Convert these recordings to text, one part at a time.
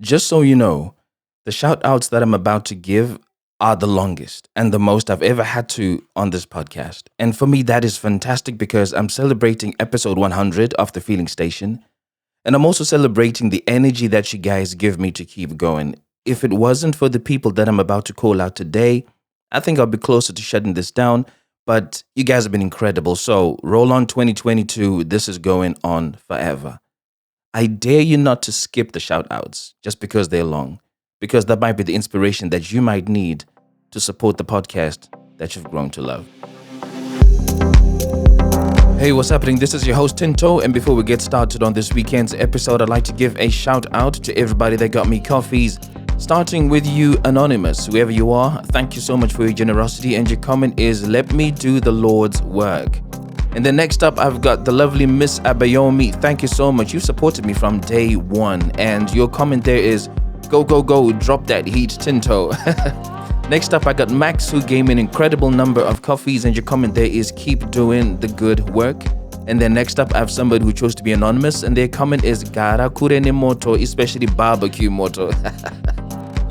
Just so you know, the shout outs that I'm about to give are the longest and the most I've ever had to on this podcast. And for me, that is fantastic because I'm celebrating episode 100 of The Feeling Station. And I'm also celebrating the energy that you guys give me to keep going. If it wasn't for the people that I'm about to call out today, I think I'll be closer to shutting this down. But you guys have been incredible. So roll on 2022. This is going on forever. I dare you not to skip the shout outs just because they're long, because that might be the inspiration that you might need to support the podcast that you've grown to love. Hey, what's happening? This is your host Tinto, and before we get started on this weekend's episode, I'd like to give a shout out to everybody that got me coffees. Starting with you, Anonymous, whoever you are, thank you so much for your generosity, and your comment is, let me do the Lord's work. And then next up, I've got the lovely Miss Abayomi. Thank you so much. You supported me from day one. And your comment there is, go, go, go, drop that heat, Tinto. Next up, I got Max, who gave me an incredible number of coffees. And your comment there is, keep doing the good work. And then next up, I have somebody who chose to be anonymous. And their comment is, gara kurene moto, especially barbecue moto.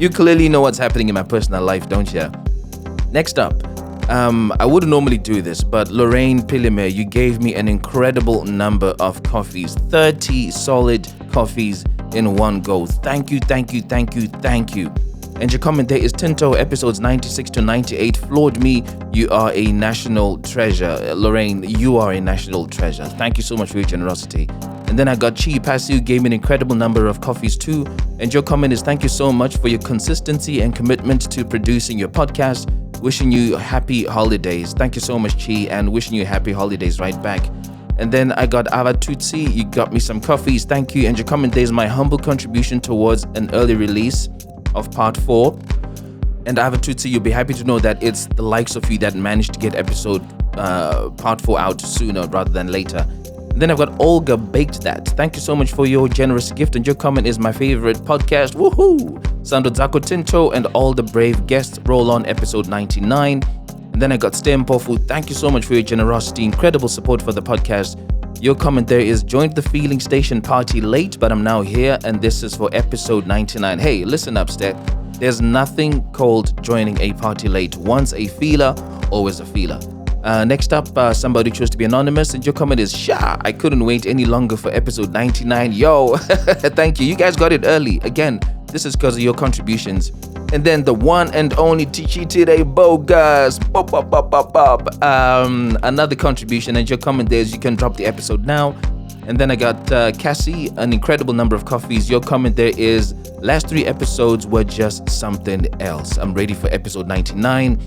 You clearly know what's happening in my personal life, don't you? Next up, I wouldn't normally do this, but Lorraine Pilime, you gave me an incredible number of coffees, 30 solid coffees in one go. Thank you, thank you, thank you, thank you. And your comment there is, Tinto, episodes 96 to 98 floored me. You are a national treasure. Lorraine, you are a national treasure. Thank you so much for your generosity. And then I got Chi Pasu, gave me an incredible number of coffees too. And your comment is, thank you so much for your consistency and commitment to producing your podcast. Wishing you happy holidays. Thank you so much, Chi, and wishing you happy holidays right back. And then I got Ava Tutsi. You got me some coffees. Thank you. And your comment there is my humble contribution towards an early release of part 4. And Ava Tutsi, you'll be happy to know that it's the likes of you that managed to get episode part 4 out sooner rather than later. And then I've got Olga Baked That. Thank you so much for your generous gift. And your comment is my favorite podcast. Woohoo! Sando Zako Tinto and all the brave guests. Roll on episode 99. And then I got Stempofu. Thank you so much for your generosity. Incredible support for the podcast. Your comment there is, joined the Feeling Station party late, but I'm now here. And this is for episode 99. Hey, listen up, Stet. There's nothing called joining a party late. Once a feeler, always a feeler. Next up, somebody chose to be anonymous, and your comment is, Sha, I couldn't wait any longer for episode 99. Yo, thank you. You guys got it early. Again, this is because of your contributions. And then the one and only Tichitire Bogus. Pop, pop, pop, pop, pop. Another contribution, and your comment there is, you can drop the episode now. And then I got Cassie, an incredible number of coffees. Your comment there is, last 3 episodes were just something else. I'm ready for episode 99.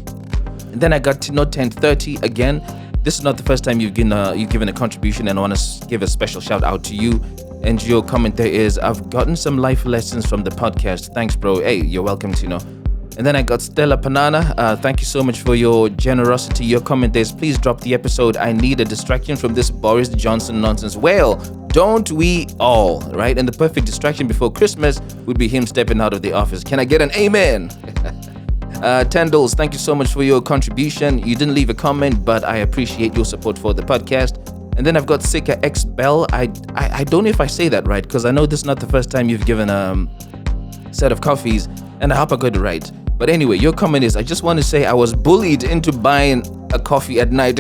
And then I got Tino 1030 again. This is not the first time you've given a contribution, and I want to give a special shout out to you. And your comment there is, I've gotten some life lessons from the podcast. Thanks, bro. Hey, you're welcome, Tino. And then I got Stella Panana. Thank you so much for your generosity. Your comment there is, please drop the episode. I need a distraction from this Boris Johnson nonsense. Well, don't we all, right? And the perfect distraction before Christmas would be him stepping out of the office. Can I get an amen? Tendals, thank you so much for your contribution. You didn't leave a comment, but I appreciate your support for the podcast. And then I've got Sika X Bell. I don't know if I say that right, because I know this is not the first time you've given a set of coffees, and I hope I got it right. But anyway, your comment is, I just want to say I was bullied into buying a coffee at night.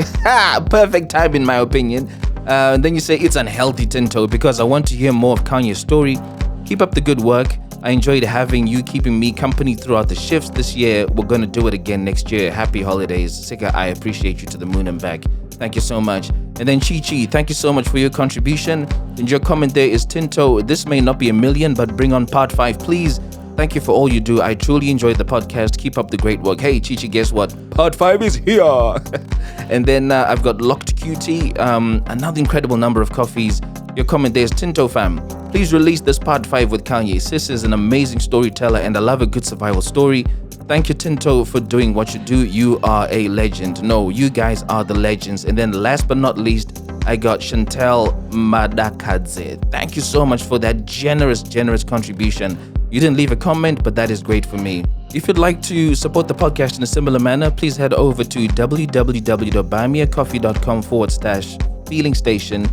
Perfect time in my opinion. And then you say, it's unhealthy, Tinto, because I want to hear more of Kanye's story. Keep up the good work. I enjoyed having you keeping me company throughout the shifts this year. We're going to do it again next year. Happy holidays. Sika, I appreciate you to the moon and back. Thank you so much. And then Chi Chi, thank you so much for your contribution. And your comment there is, Tinto, this may not be a million, but bring on part 5, please. Thank you for all you do. I truly enjoyed the podcast. Keep up the great work. Hey, Chi Chi, guess what? Part 5 is here. And then I've got Locked QT, another incredible number of coffees. Your comment there is, Tinto fam, please release this part 5 with Kanye. Sis is an amazing storyteller, and I love a good survival story. Thank you, Tinto, for doing what you do. You are a legend. No, you guys are the legends. And then last but not least, I got Chantel Madakadze. Thank you so much for that generous contribution. You didn't leave a comment, but that is great for me. If you'd like to support the podcast in a similar manner, please head over to www.buymeacoffee.com/feelingstation.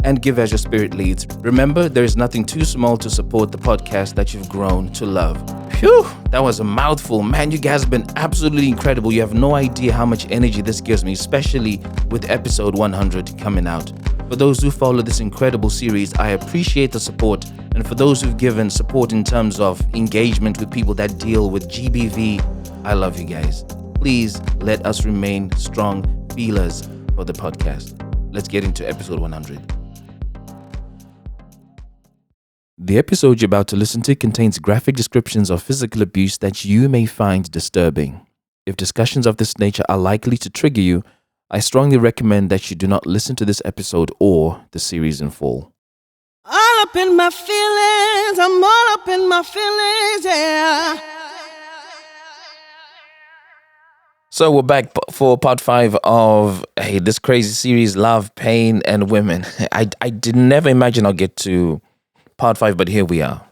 and give as your spirit leads. Remember, there is nothing too small to support the podcast that you've grown to love. Phew, that was a mouthful. Man, you guys have been absolutely incredible. You have no idea how much energy this gives me, especially with episode 100 coming out. For those who follow this incredible series, I appreciate the support. And for those who've given support in terms of engagement with people that deal with GBV, I love you guys. Please let us remain strong feelers for the podcast. Let's get into episode 100. The episode you're about to listen to contains graphic descriptions of physical abuse that you may find disturbing. If discussions of this nature are likely to trigger you, I strongly recommend that you do not listen to this episode or the series in full. All up in my feelings, I'm all up in my feelings, yeah. So we're back for part 5 of this crazy series, Love, Pain, and Women. I did never imagine I'll get to part 5, but here we are.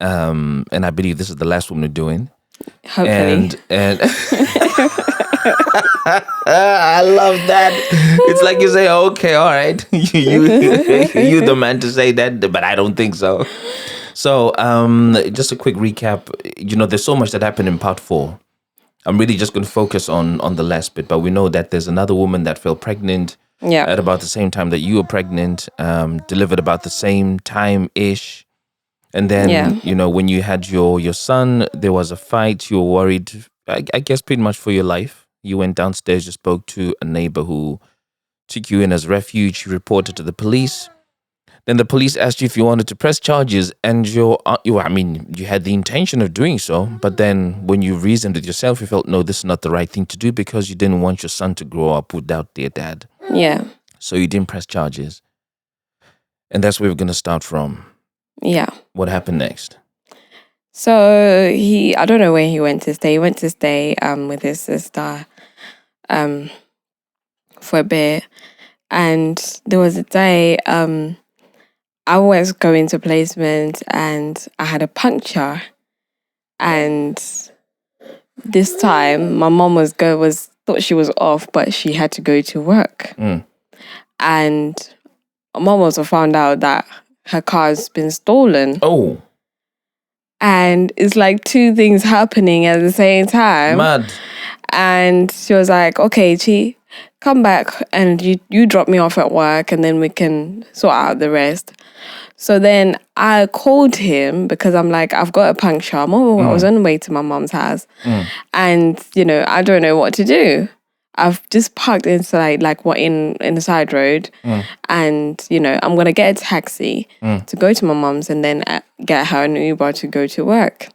And I believe this is the last one we're doing. Hopefully. And I love that. It's like you say, okay, all right. you the man to say that, but I don't think so. So just a quick recap. There's so much that happened in part 4. I'm really just going to focus on the last bit, but we know that there's another woman that fell pregnant at about the same time that you were pregnant, delivered about the same time-ish. And then, when you had your son, there was a fight. You were worried, I guess, pretty much for your life. You went downstairs, you spoke to a neighbor who took you in as refuge. You reported to the police. Then the police asked you if you wanted to press charges, and you had the intention of doing so. But then when you reasoned with yourself, you felt, no, this is not the right thing to do because you didn't want your son to grow up without their dad. Yeah. So you didn't press charges. And that's where we're going to start from. Yeah. What happened next? So I don't know where he went to stay. He went to stay with his sister for a bit. And there was a day I was going to placement and I had a puncture. And this time my mom thought she was off, but she had to go to work. And my mom also found out that her car's been stolen. Oh. And it's like two things happening at the same time. Mad. And she was like, okay, Chi, come back and you drop me off at work and then we can sort out the rest. So then I called him because I'm like, I've got a puncture. I was on the way to my mom's house. And, I don't know what to do. I've just parked inside, in the side road. And, I'm going to get a taxi to go to my mom's and then get her an Uber to go to work.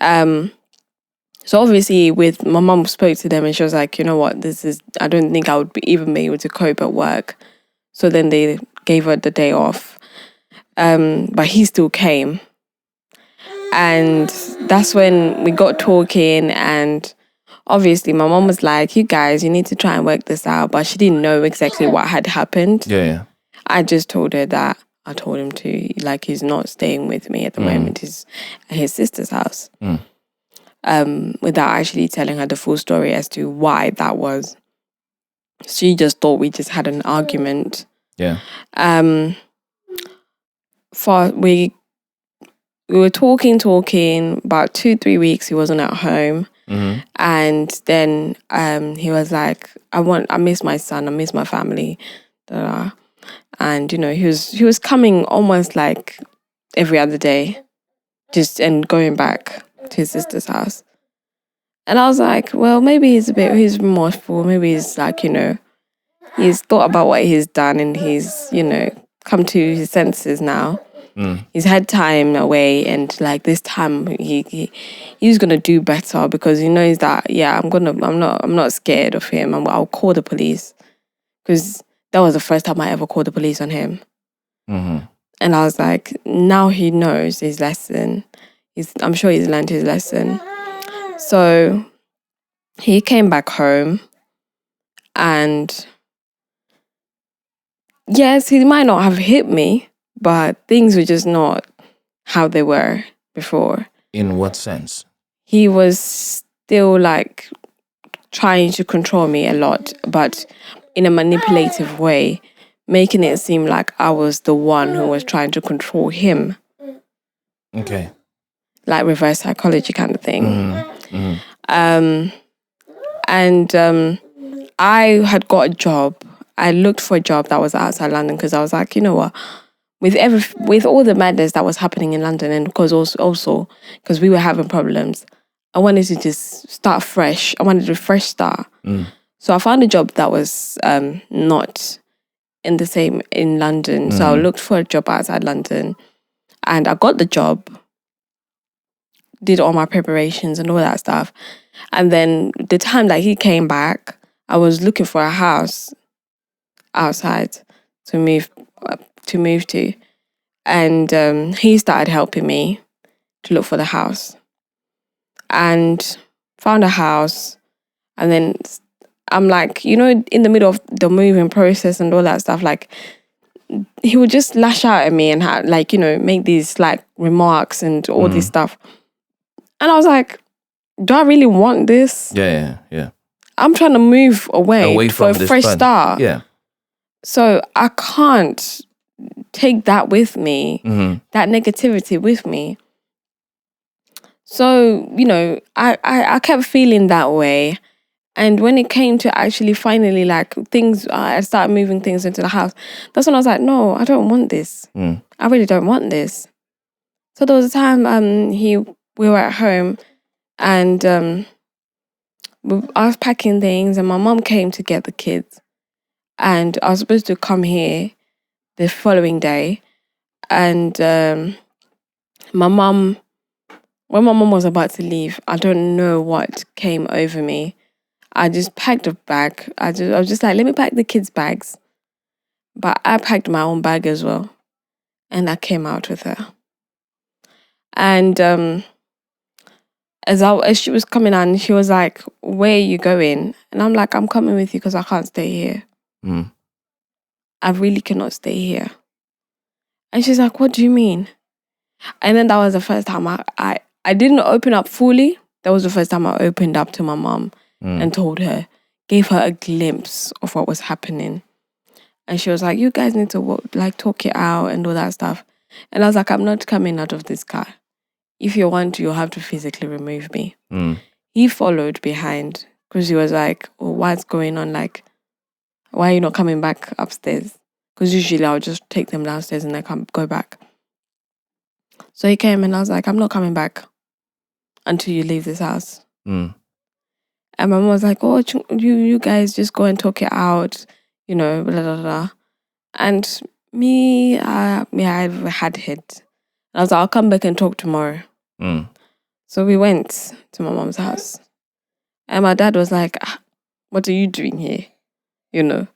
So obviously my mom spoke to them and she was like, you know what, I don't think I would even be able to cope at work. So then they gave her the day off. But he still came. And that's when we got talking, and obviously my mom was like, you guys, you need to try and work this out. But she didn't know exactly what had happened. Yeah. I just told her that I told him to, he's not staying with me at the moment. He's at his sister's house. Without actually telling her the full story as to why that was. She just thought we just had an argument. Yeah. We were talking about 2-3 weeks. He wasn't at home. And then he was like, I miss my son, I miss my family. And he was coming almost like every other day, and going back to his sister's house. And I was like, well, maybe he's remorseful, maybe he's like, he's thought about what he's done and he's come to his senses now. He's had time away, and this time he's gonna do better because he knows that I'm not scared of him. I'll call the police because that was the first time I ever called the police on him. And I was like, now he knows his lesson. I'm sure he's learned his lesson. So he came back home, and yes, he might not have hit me, but things were just not how they were before. In what sense? He was still trying to control me a lot, but in a manipulative way, making it seem like I was the one who was trying to control him. Okay. Like reverse psychology kind of thing. Mm-hmm. I had got a job. I looked for a job that was outside London because I was like, you know what, with all the madness that was happening in London, and because also because we were having problems, I wanted to just start fresh. I wanted a fresh start. So I found a job that was not in the same in London. So I looked for a job outside London, and I got the job. Did all my preparations and all that stuff, and then the time that he came back, I was looking for a house outside to move to, and he started helping me to look for the house, and found a house, and then I'm like, you know, in the middle of the moving process and all that stuff, like he would just lash out at me and like, you know, make these like remarks and all this stuff, and I was like, do I really want this? Yeah. I'm trying to move away for from a fresh fun. start. Yeah. So I can't take that with me, that negativity with me. So, you know, I kept feeling that way. And when it came to actually finally like things, I started moving things into the house. That's when I was like, no, I don't want this. I really don't want this. So there was a time we were at home, and I was packing things, and my mom came to get the kids. And I was supposed to come here the following day. And when my mom was about to leave, I don't know what came over me. I just packed a bag. I was just like, let me pack the kids' bags. But I packed my own bag as well. And I came out with her. And as she was coming on, she was like, where are you going? And I'm like, I'm coming with you because I can't stay here. I really cannot stay here. And she's like, what do you mean? And then that was the first time I didn't open up fully. That was the first time I opened up to my mom and told her, gave her a glimpse of what was happening. And she was like, you guys need to talk it out and all that stuff. And I was like, I'm not coming out of this car. If you want to, you'll have to physically remove me. He followed behind because he was like, oh, what's going on? Like, why are you not coming back upstairs? Because usually I'll just take them downstairs and then go back. So he came and I was like, I'm not coming back until you leave this house. And my mom was like, oh, you guys just go and talk it out, you know, blah, blah, blah. And I had hit. I was like, I'll come back and talk tomorrow. So we went to my mom's house. And my dad was like, what are you doing here? You know,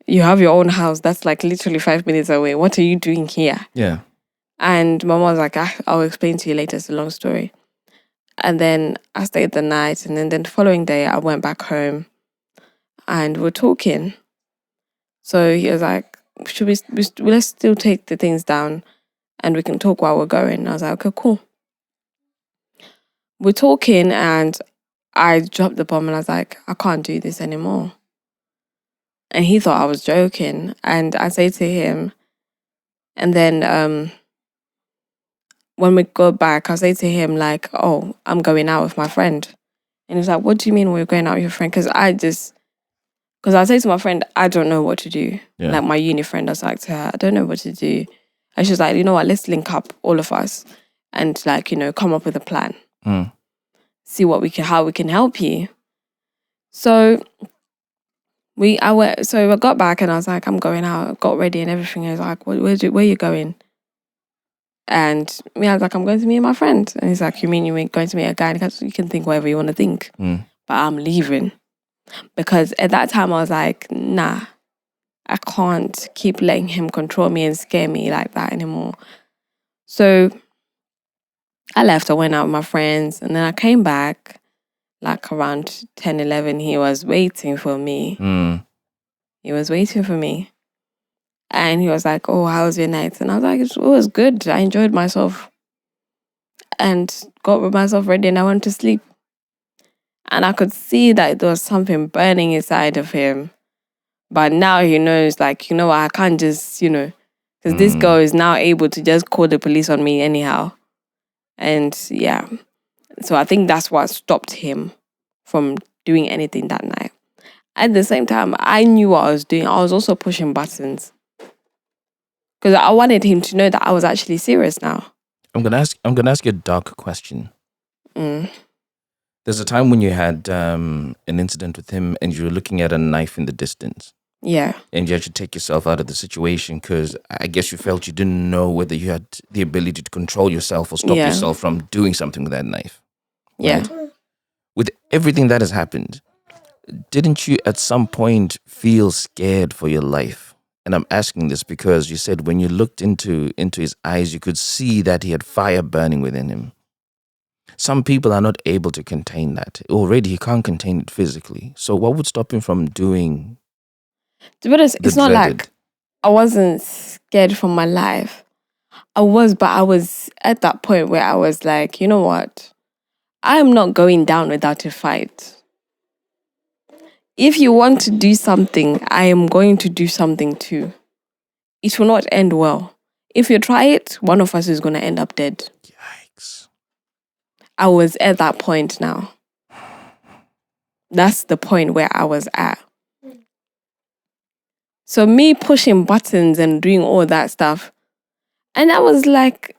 you have your own house. That's like literally 5 minutes away. What are you doing here? Yeah. And my mom was like, I'll explain to you later. It's a long story. And then I stayed the night. And then the following day, I went back home and we're talking. So he was like, let's still take the things down and we can talk while we're going. And I was like, okay, cool. We're talking and I dropped the bomb and I was like, I can't do this anymore. And he thought I was joking. And I say to him, and then when we go back, I say to him like, oh, I'm going out with my friend. And he's like, what do you mean we're going out with your friend? Because I say to my friend, I don't know what to do. Yeah. Like my uni friend, I was like to her, I don't know what to do. And she was like, you know what, let's link up, all of us, and like, you know, come up with a plan. See how we can help you. So I got back and I was like, I'm going out. I got ready and everything. I was like, where are you going? And I was like, I'm going to meet my friend. And he's like, you mean you're going to meet a guy? And you can think whatever you want to think. But I'm leaving. Because at that time I was like, nah, I can't keep letting him control me and scare me like that anymore. So I left. I went out with my friends. And then I came back like around 10, 11. He was waiting for me. He was waiting for me. And he was like, oh, how was your night? And I was like, it was good. I enjoyed myself. And got myself ready and I went to sleep. And I could see that there was something burning inside of him. But now he knows, like, you know what, I can't just, because this girl is now able to just call the police on me anyhow. And yeah, so I think that's what stopped him from doing anything that night. At the same time, I knew what I was doing. I was also pushing buttons because I wanted him to know that I was actually serious now. I'm gonna ask you a dark question. There's a time when you had an incident with him and you were looking at a knife in the distance. Yeah. And you had to take yourself out of the situation because I guess you felt you didn't know whether you had the ability to control yourself or stop yourself from doing something with that knife. Yeah. Right? With everything that has happened, didn't you at some point feel scared for your life? And I'm asking this because you said when you looked into his eyes, you could see that he had fire burning within him. Some people are not able to contain that. Already, he can't contain it physically. So what would stop him from doing? To be honest, it's not like I wasn't scared for my life. I was, but I was at that point where I was like, you know what? I am not going down without a fight. If you want to do something, I am going to do something too. It will not end well. If you try it, one of us is going to end up dead. Yikes. I was at that point now. That's the point where I was at. So me pushing buttons and doing all that stuff. And I was like,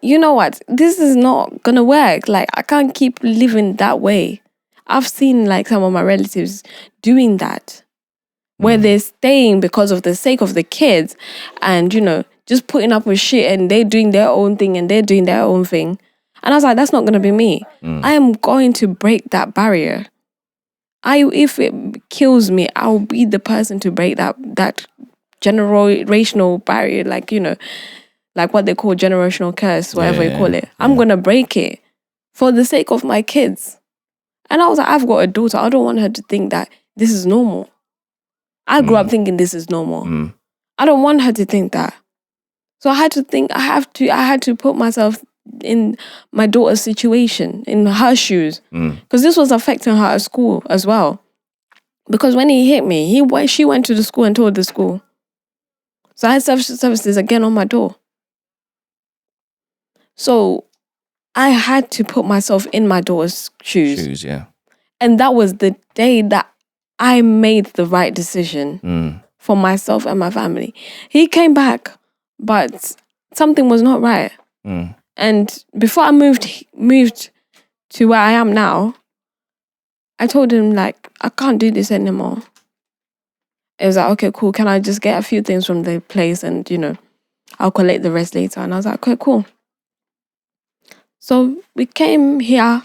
you know what? This is not going to work. Like, I can't keep living that way. I've seen like some of my relatives doing that. Where they're staying because of the sake of the kids and, just putting up with shit and they're doing their own thing and they're doing their own thing. And I was like, that's not going to be me. I am going to break that barrier. If it kills me, I'll be the person to break that generational barrier, like what they call generational curse, whatever you call it. I'm going to break it for the sake of my kids. And I was like, I've got a daughter. I don't want her to think that this is normal. I grew up thinking this is normal. I don't want her to think that. So I had to put myself in my daughter's situation, in her shoes. Because this was affecting her at school as well. Because when he hit me, she went to the school and told the school. So I had services again on my door. So I had to put myself in my daughter's shoes. And that was the day that I made the right decision for myself and my family. He came back, but something was not right. And before I moved to where I am now, I told him, like, I can't do this anymore. It was like, okay, cool. Can I just get a few things from the place and, I'll collect the rest later. And I was like, okay, cool. So we came here.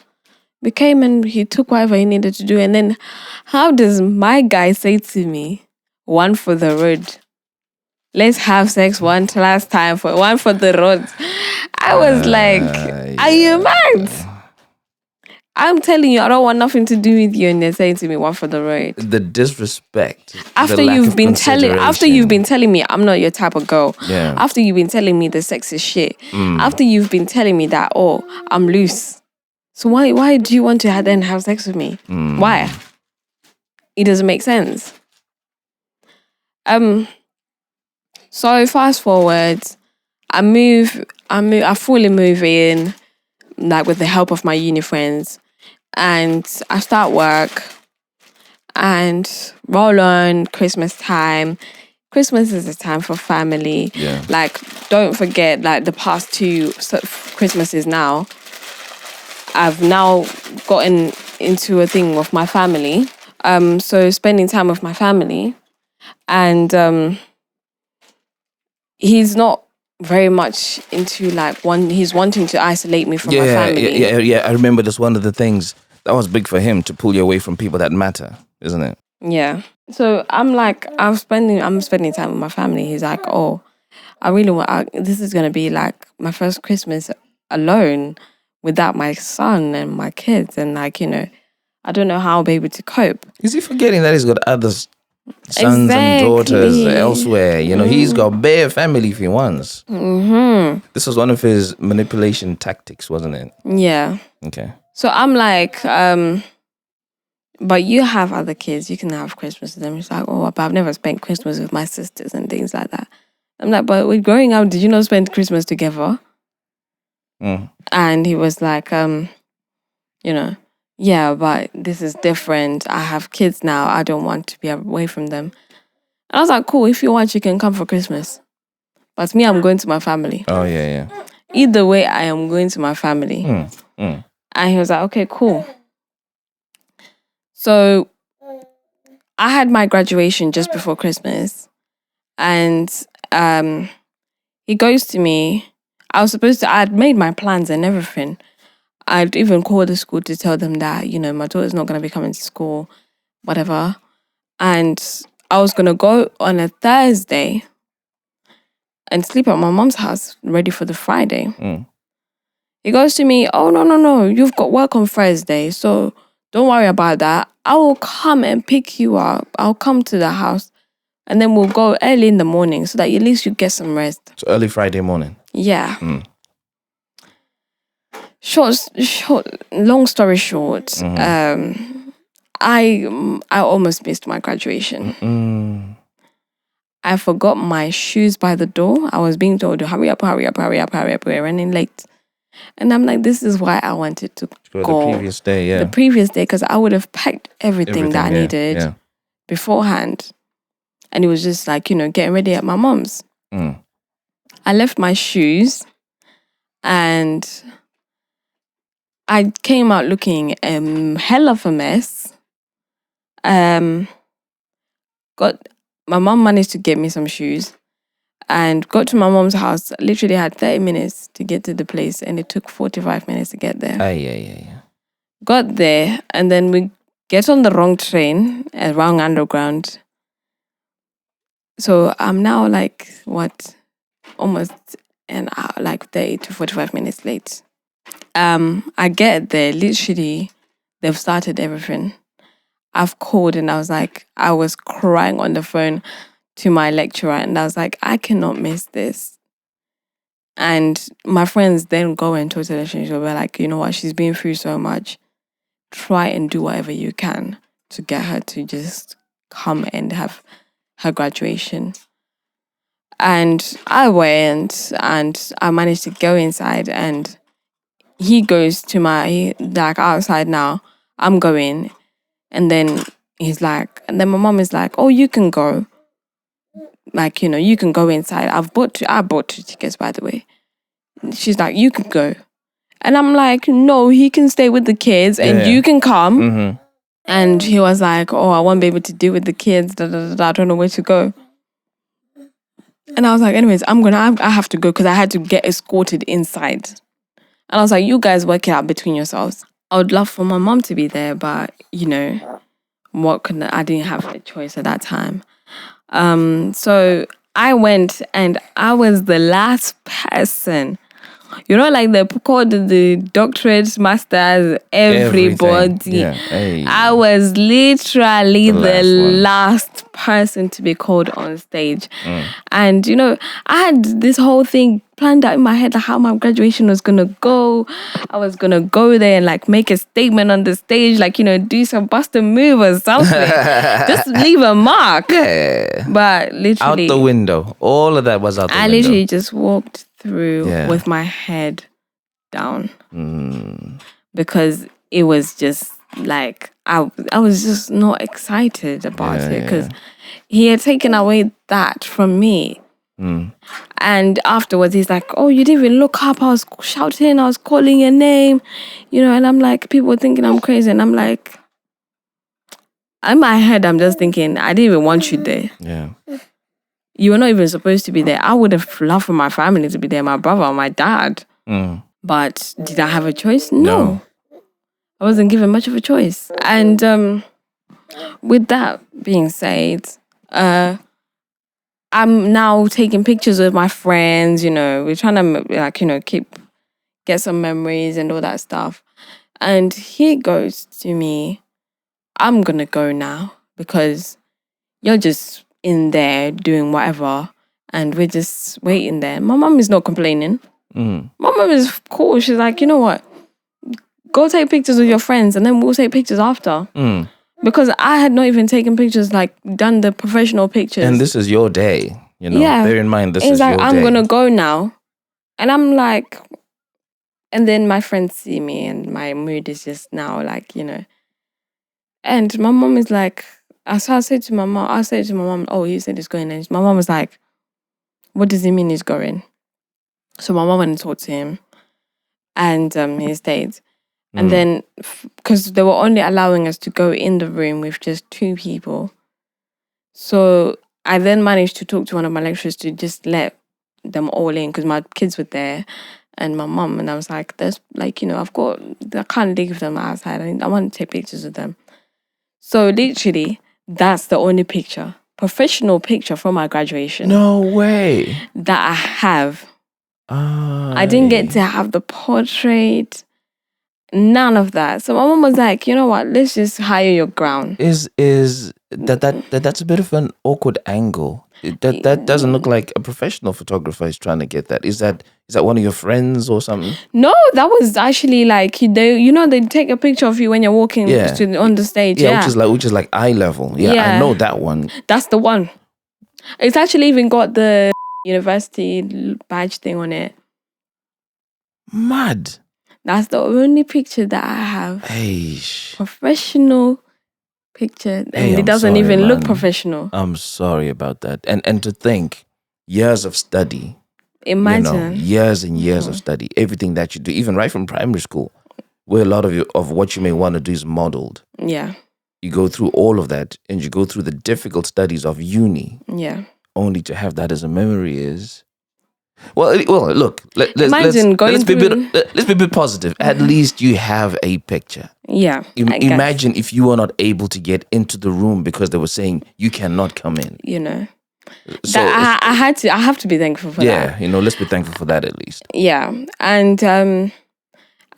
We came and he took whatever he needed to do. And then how does my guy say to me, one for the road? Let's have sex one last time, one for the road. I was like, are you mad? I'm telling you, I don't want nothing to do with you. And they're saying to me, one for the road. The disrespect. After you've been telling me I'm not your type of girl. Yeah. After you've been telling me the sex is shit. After you've been telling me that, I'm loose. So why do you want to then have sex with me? Why? It doesn't make sense. So fast forward, I fully move in, like with the help of my uni friends, and I start work and roll on Christmas time. Christmas is a time for family. Yeah. Like, don't forget, like the past 2 Christmases now, I've now gotten into a thing with my family. So spending time with my family, and he's not very much into he's wanting to isolate me from my family. Yeah. I remember that's one of the things that was big for him, to pull you away from people that matter, isn't it? Yeah. So I'm spending time with my family. He's like, I really want. This is gonna be like my first Christmas alone, without my son and my kids, and I don't know how I'll be able to cope. Is he forgetting that he's got other sons and daughters elsewhere? He's got bare family if he wants. This was one of his manipulation tactics, wasn't it? Yeah. Okay. So I'm like, but you have other kids, you can have Christmas with them. It's like, oh, but I've never spent Christmas with my sisters and things like that. I'm like, but with growing up, did you not spend Christmas together? And he was like, yeah, but this is different. I have kids now. I don't want to be away from them. And I was like, cool, if you want, you can come for Christmas. But me, I'm going to my family. Oh, yeah. Either way, I am going to my family. And he was like, okay, cool. So I had my graduation just before Christmas. And he goes to me. I had made my plans and everything. I'd even called the school to tell them that, my daughter's not going to be coming to school, whatever. And I was going to go on a Thursday and sleep at my mom's house, ready for the Friday. He goes to me, oh, no, you've got work on Thursday, so don't worry about that. I will come and pick you up. I'll come to the house, and then we'll go early in the morning so that at least you get some rest. So early Friday morning? Yeah. Long story short, I almost missed my graduation. I forgot my shoes by the door. I was being told to hurry up, we're running late. And I'm like, this is why I wanted to go. The previous day, yeah. The previous day, because I would have packed everything that I needed beforehand. And it was just like, getting ready at my mom's. I left my shoes and I came out looking hell of a mess. My mom managed to get me some shoes and got to my mom's house. Literally had 30 minutes to get to the place and it took 45 minutes to get there. Yeah. Got there and then we get on the wrong train, wrong underground. So I'm now almost an hour, 30 to 45 minutes late. I get there, literally, they've started everything. I've called and I was crying on the phone to my lecturer and I was like, I cannot miss this. And my friends then go and talk to the lecturer. We're like, you know what, she's been through so much. Try and do whatever you can to get her to just come and have her graduation. And I went and I managed to go inside and he goes to outside now, I'm going. And then and then my mom is like, oh, you can go. You can go inside. I bought 2 tickets, by the way. She's like, you can go. And I'm like, no, he can stay with the kids and you can come. And he was like, oh, I won't be able to deal with the kids. I don't know where to go. And I was like, anyways, I have to go because I had to get escorted inside. And I was like, you guys work it out between yourselves. I would love for my mom to be there, but, I didn't have a choice at that time. So I went and I was the last person. They called the doctorate, masters, everybody. Yeah. Hey. I was literally the last person to be called on stage. And, I had this whole thing planned out in my head, how my graduation was going to go. I was going to go there and make a statement on the stage, do some bust a move or something. Just leave a mark. Yeah. But literally. Out the window. All of that was out the window. I literally just walked through with my head down because it was just I was just not excited about it because he had taken away that from me. And afterwards he's like, oh, you didn't even look up. I was shouting, I was calling your name, and I'm like, people were thinking I'm crazy, and I'm like, in my head I'm just thinking, I didn't even want you there. You were not even supposed to be there. I would have loved for my family to be there, my brother or my dad. But did I have a choice? No. I wasn't given much of a choice. And with that being said, I'm now taking pictures with my friends, we're trying to get some memories and all that stuff. And he goes to me, I'm going to go now because you're just in there doing whatever and we're just waiting there. My mom is not complaining. My mom is cool. She's like, you know what? Go take pictures with your friends and then we'll take pictures after. Because I had not even taken pictures, like done the professional pictures. And this is your day, Yeah. Bear in mind, this It's is like, your I'm day. going to go now. And I'm like, and then my friends see me and my mood is just now like, And my mom is like, I said to my mom, oh, he said he's going. And my mom was like, what does he mean he's going? So my mom went and talked to him and he stayed. And then, because they were only allowing us to go in the room with just 2 people. So I then managed to talk to one of my lecturers to just let them all in because my kids were there and my mum. And I was like, there's like, I can't leave them outside. I want to take pictures of them. So literally, that's the only professional picture from my graduation. No way. That I have. I didn't get to have the portrait. None of that. So my mom was like, you know what? Let's just hire your ground. Is that's a bit of an awkward angle. That doesn't look like a professional photographer is trying to get that. Is that one of your friends or something? No, that was actually like they take a picture of you when you're walking on the stage. Yeah, which is like eye level. Yeah, I know that one. That's the one. It's actually even got the university badge thing on it. Mad. That's the only picture that I have. Professional picture. And it doesn't even look professional. I'm sorry about that. And to think, years of study. Imagine. Years and years of study. Everything that you do, even right from primary school, where a lot of what you may want to do is modeled. Yeah. You go through all of that and you go through the difficult studies of uni. Yeah. Only to have that as a memory is... Well, look. Let's be a bit positive. At least you have a picture. Yeah. Imagine if you were not able to get into the room because they were saying you cannot come in. So I have to be thankful for that. Yeah, let's be thankful for that at least. Yeah, and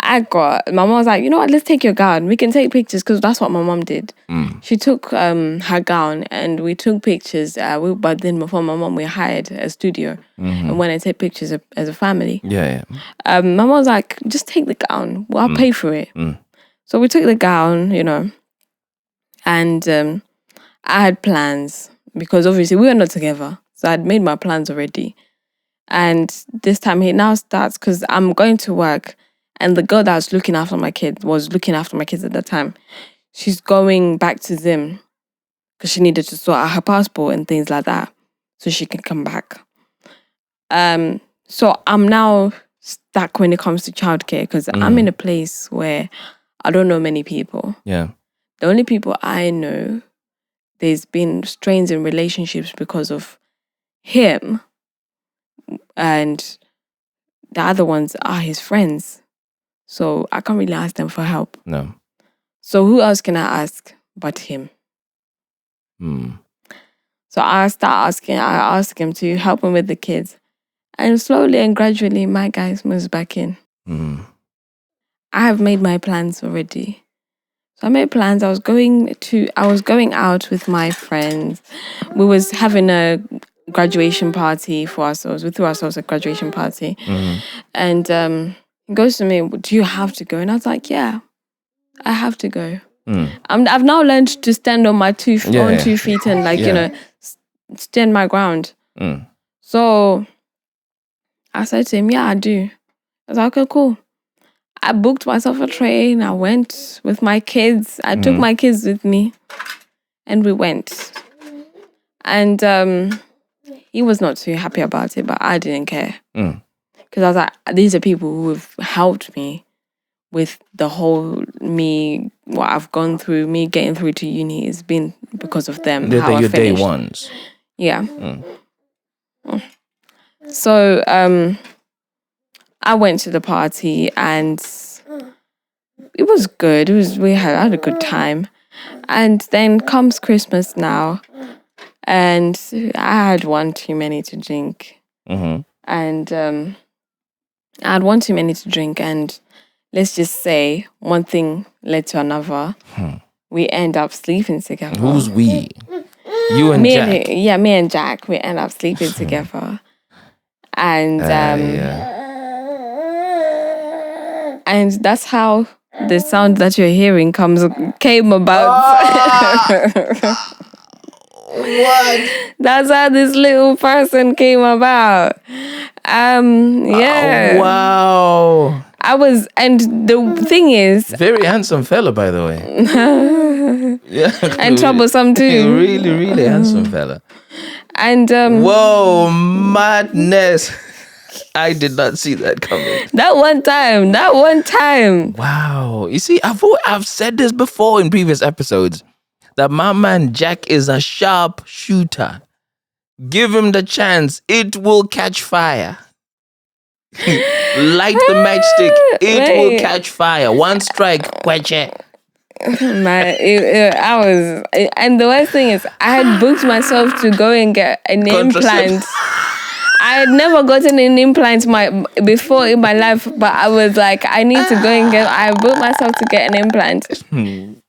my mom was like, you know what? Let's take your gown. We can take pictures because that's what my mom did. She took her gown and we took pictures. But then before my mom, we hired a studio and went and take pictures as a family. Yeah. My mom was like, just take the gown. Well, I'll pay for it. So we took the gown, and I had plans because obviously we were not together. So I'd made my plans already. And this time he now starts because I'm going to work. And the girl that was looking after my kids at that time. She's going back to Zim because she needed to sort out her passport and things like that so she can come back. So I'm now stuck when it comes to childcare because I'm in a place where I don't know many people. Yeah. The only people I know, there's been strains in relationships because of him, and the other ones are his friends. So I can't really ask them for help. No. So who else can I ask but him? So I ask him to help him with the kids. And slowly and gradually, my guys moves back in. I have made my plans already. So I made plans. I was going out with my friends. We was having a graduation party for ourselves. We threw ourselves a graduation party. And he goes to me, do you have to go? And I was like, yeah, I have to go. I've now learned to stand on my 2 feet and stand my ground. So I said to him, yeah, I do. I was like, okay, cool. I booked myself a train. I went with my kids. I took my kids with me and we went. And he was not too happy about it, but I didn't care. Because I was like, these are people who have helped me with the whole what I've gone through, me getting through to uni has been because of them. They're your day ones. Yeah. So I went to the party and it was good. We had a good time. And then comes Christmas now. And I had one too many to drink. And I had one too many to drink, and let's just say one thing led to another. We end up sleeping together. Who's we? You and Jack? Me and Jack. We end up sleeping together. And and that's how the sound that you're hearing came about. What? That's how this little person came about. Yeah. Wow. And the thing is, Very handsome fella, by the way. Yeah. and troublesome too. Really, really handsome fella. And Whoa, madness. I did not see that coming. that one time. Wow. You see, I've said this before in previous episodes that my man Jack is a sharp shooter. Give him the chance, it will catch fire. Light the matchstick, it will catch fire. One strike, queche. I was, and the worst thing is, I had booked myself to go and get an implant. I had never gotten an implant before in my life, but I was like, I need to go and get. I booked myself to get an implant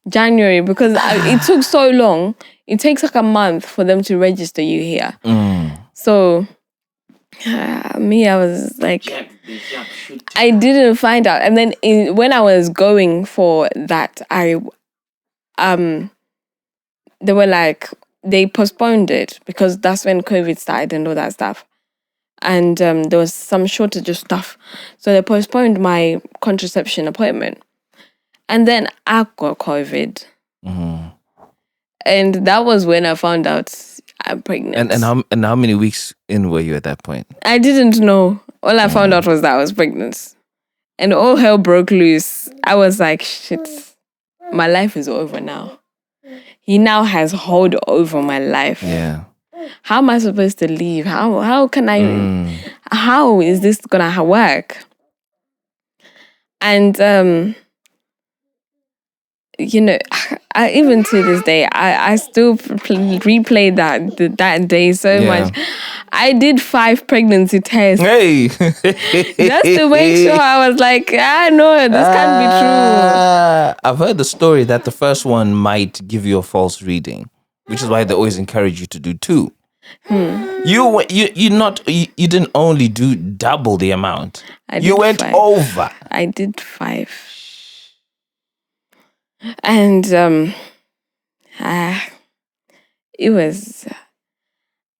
January because it took so long. It takes like a month for them to register you here. So me, I was like, I didn't find out, and then when I was going for that, they were like, they postponed it because that's when COVID started and all that stuff. And there was some shortage of stuff. So they postponed my contraception appointment. And then I got COVID. And that was when I found out I'm pregnant. And how many weeks in were you at that point? I didn't know. All I found out was that I was pregnant. And all hell broke loose. I was like, shit, my life is over now. He now has hold over my life. Yeah. How am I supposed to leave? How can I? How is this gonna work? And you know, even to this day, I still replay that day so much. I did 5 pregnancy tests. Hey, just to make sure. I was like, no, this can't be true. I've heard the story that the first one might give you a false reading, which is why they always encourage you to do 2. You didn't only do double the amount. You went 5. over. I did 5. And it was,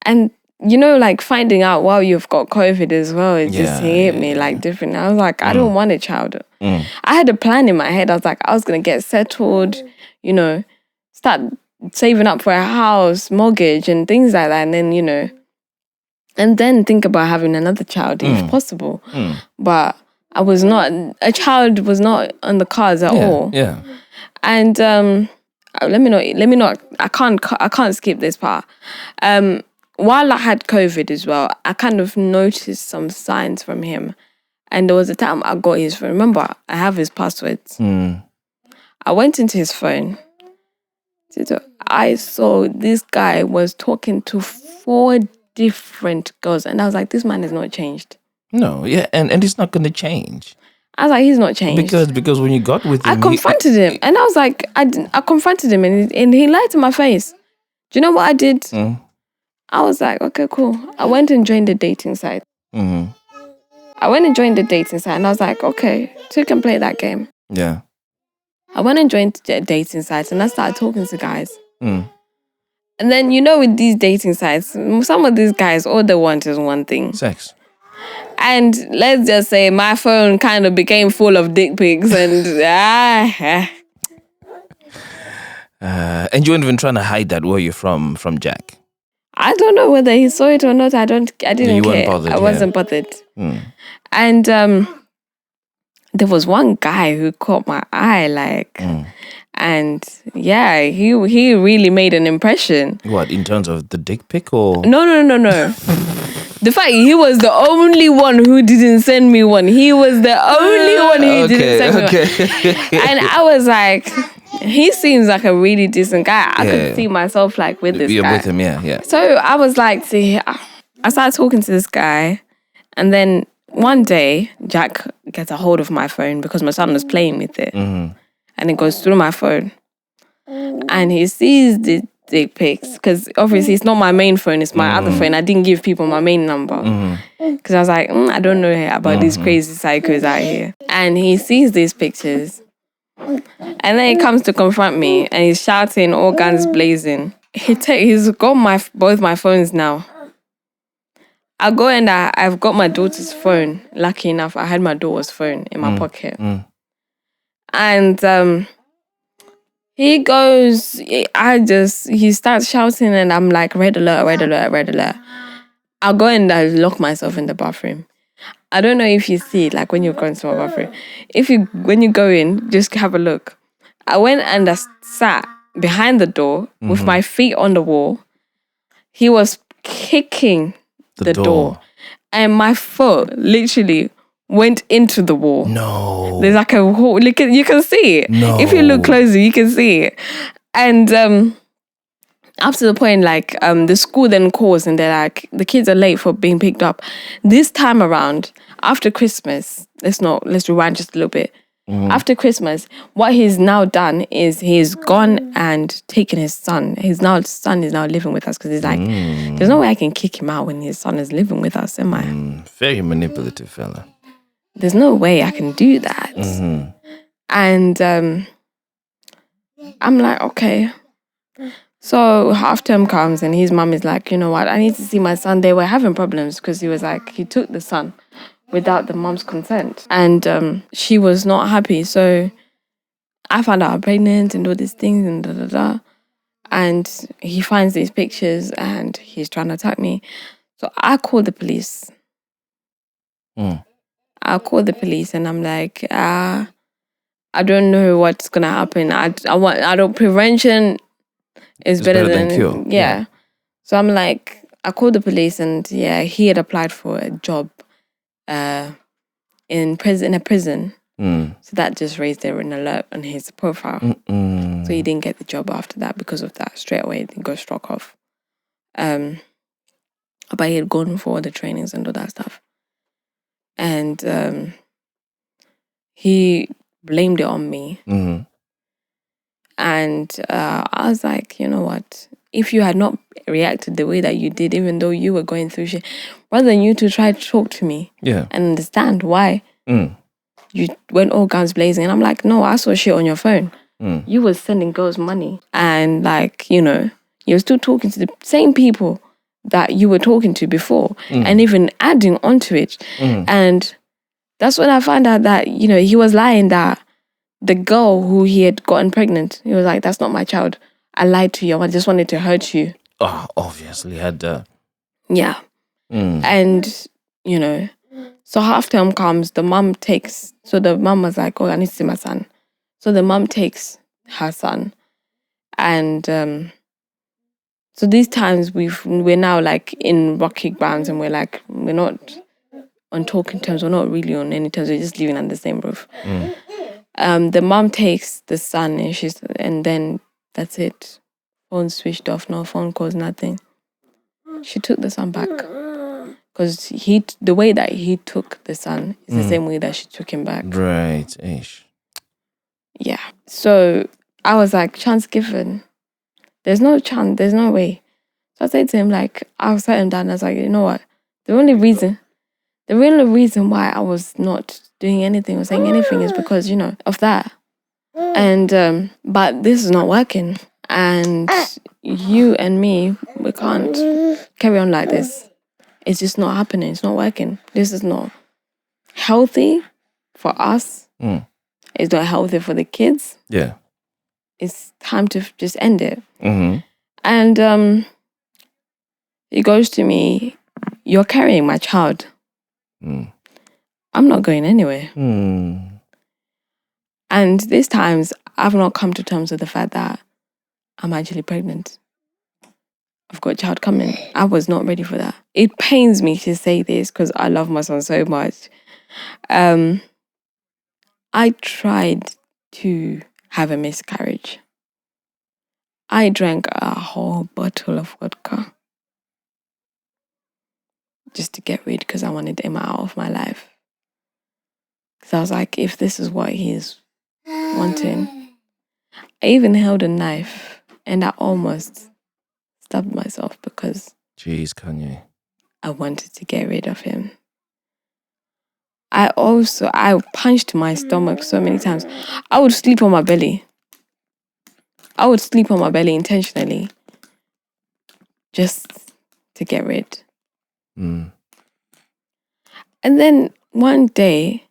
and you know, like finding out while you've got COVID as well, it just hit me like different. I was like, I don't want a child. I had a plan in my head. I was like, I was gonna get settled, you know, start saving up for a house, mortgage, and things like that, and then and then think about having another child if possible. But a child was not on the cards at all. Yeah. And let me not. I can't skip this part. While I had COVID as well, I kind of noticed some signs from him. And there was a time I got his phone. Remember, I have his passwords. I went into his phone. I saw this guy was talking to 4 different girls. And I was like, this man is not changed. No, yeah, and it's not going to change. I was like, he's not changed. Because when you got with him... I confronted him. And I was like, I confronted him and he lied to my face. Do you know what I did? I was like, okay, cool. I went and joined the dating site. I went and joined the dating site and I was like, okay, so you can play that game. Yeah. I went and joined the dating sites and I started talking to guys. And then, with these dating sites, some of these guys, all they want is one thing. Sex. And let's just say my phone kind of became full of dick pics and and you weren't even trying to hide that, were you, from Jack? I don't know whether he saw it or not. I didn't care. I wasn't bothered. And there was one guy who caught my eye, and he really made an impression. What, in terms of the dick pic or? No. The fact he was the only one who didn't send me one. He was the only one who didn't send me one. And I was like, he seems like a really decent guy. I could see myself with this guy. You're with him, yeah. So I was like, I started talking to this guy. And then one day, Jack gets a hold of my phone because my son was playing with it. And it goes through my phone. And he sees the dick pics because obviously it's not my main phone, it's my other phone. I didn't give people my main number because I was like, I don't know about these crazy psychos out here. And he sees these pictures And then he comes to confront me and he's shouting, all guns blazing. He's got both my phones now. I go and I've got my daughter's phone. Lucky enough, I had my daughter's phone in my pocket. And he goes, he starts shouting and I'm like, red alert, red alert, red alert. I'll go and I lock myself in the bathroom. I don't know if you see it, like when you're going to my bathroom. When you go in, just have a look. I went and I sat behind the door with my feet on the wall. He was kicking the door. And my foot literally went into the wall. No. There's like a hole. You can see it. No. If you look closer, you can see it. And up to the point, like, the school then calls and they're like, the kids are late for being picked up. This time around, after Christmas, let's rewind just a little bit. After Christmas, what he's now done is he's gone and taken his son. His son is now living with us because he's like, there's no way I can kick him out when his son is living with us, am I? Very manipulative fella. There's no way I can do that. And I'm like, okay. So half term comes and his mum is like, you know what, I need to see my son. They were having problems because he was like, he took the son without the mom's consent. And she was not happy. So I found out I'm pregnant and all these things and da-da-da. And he finds these pictures and he's trying to attack me. So I called the police. I called the police and I'm like, I don't know what's going to happen. Prevention is better than cure. Yeah. So I'm like, I called the police and he had applied for a job in a prison. So that just raised an alert on his profile. So he didn't get the job after that because of that. Straight away, he got struck off. But he had gone for all the trainings and all that stuff. And he blamed it on me. And I was like, you know what? If you had not reacted the way that you did, even though you were going through shit, rather than you to try to talk to me and understand why you went all guns blazing. And I'm like, no, I saw shit on your phone. You were sending girls money. And like, you know, you're still talking to the same people that you were talking to before and even adding onto it. And that's when I found out that, you know, he was lying that the girl who he had gotten pregnant, he was like, that's not my child. I lied to you. I just wanted to hurt you. Oh, obviously had Yeah. And, you know, so half term comes, the mum was like, oh, I need to see my son. So the mum takes her son. And so these times we're now like in rocky grounds and we're not on talking terms. We're not really on any terms. We're just living under the same roof. The mom takes the son and then that's it. Phone switched off, no phone calls, nothing. She took the son back because the way that he took the son is the same way that she took him back. Right, ish. Yeah. So I was like, chance given. There's no chance. There's no way. So I said to him, like, I sat him down and I was like, you know what? The only reason why I was not doing anything or saying anything is because, you know, of that. And, but this is not working. And you and me, we can't carry on like this. It's just not happening. It's not working. This is not healthy for us. It's not healthy for the kids. Yeah. It's time to just end it. And he goes to me, you're carrying my child. I'm not going anywhere. And these times, I've not come to terms with the fact that I'm actually pregnant. I've got a child coming. I was not ready for that. It pains me to say this because I love my son so much. I tried to have a miscarriage. I drank a whole bottle of vodka just to get rid because I wanted him out of my life. Because I was like, if this is what he's wanting. I even held a knife and I almost stabbed myself because Jeez, Kanye. I wanted to get rid of him. I punched my stomach so many times. I would sleep on my belly. I would sleep on my belly intentionally just to get rid. Mm. And then one day,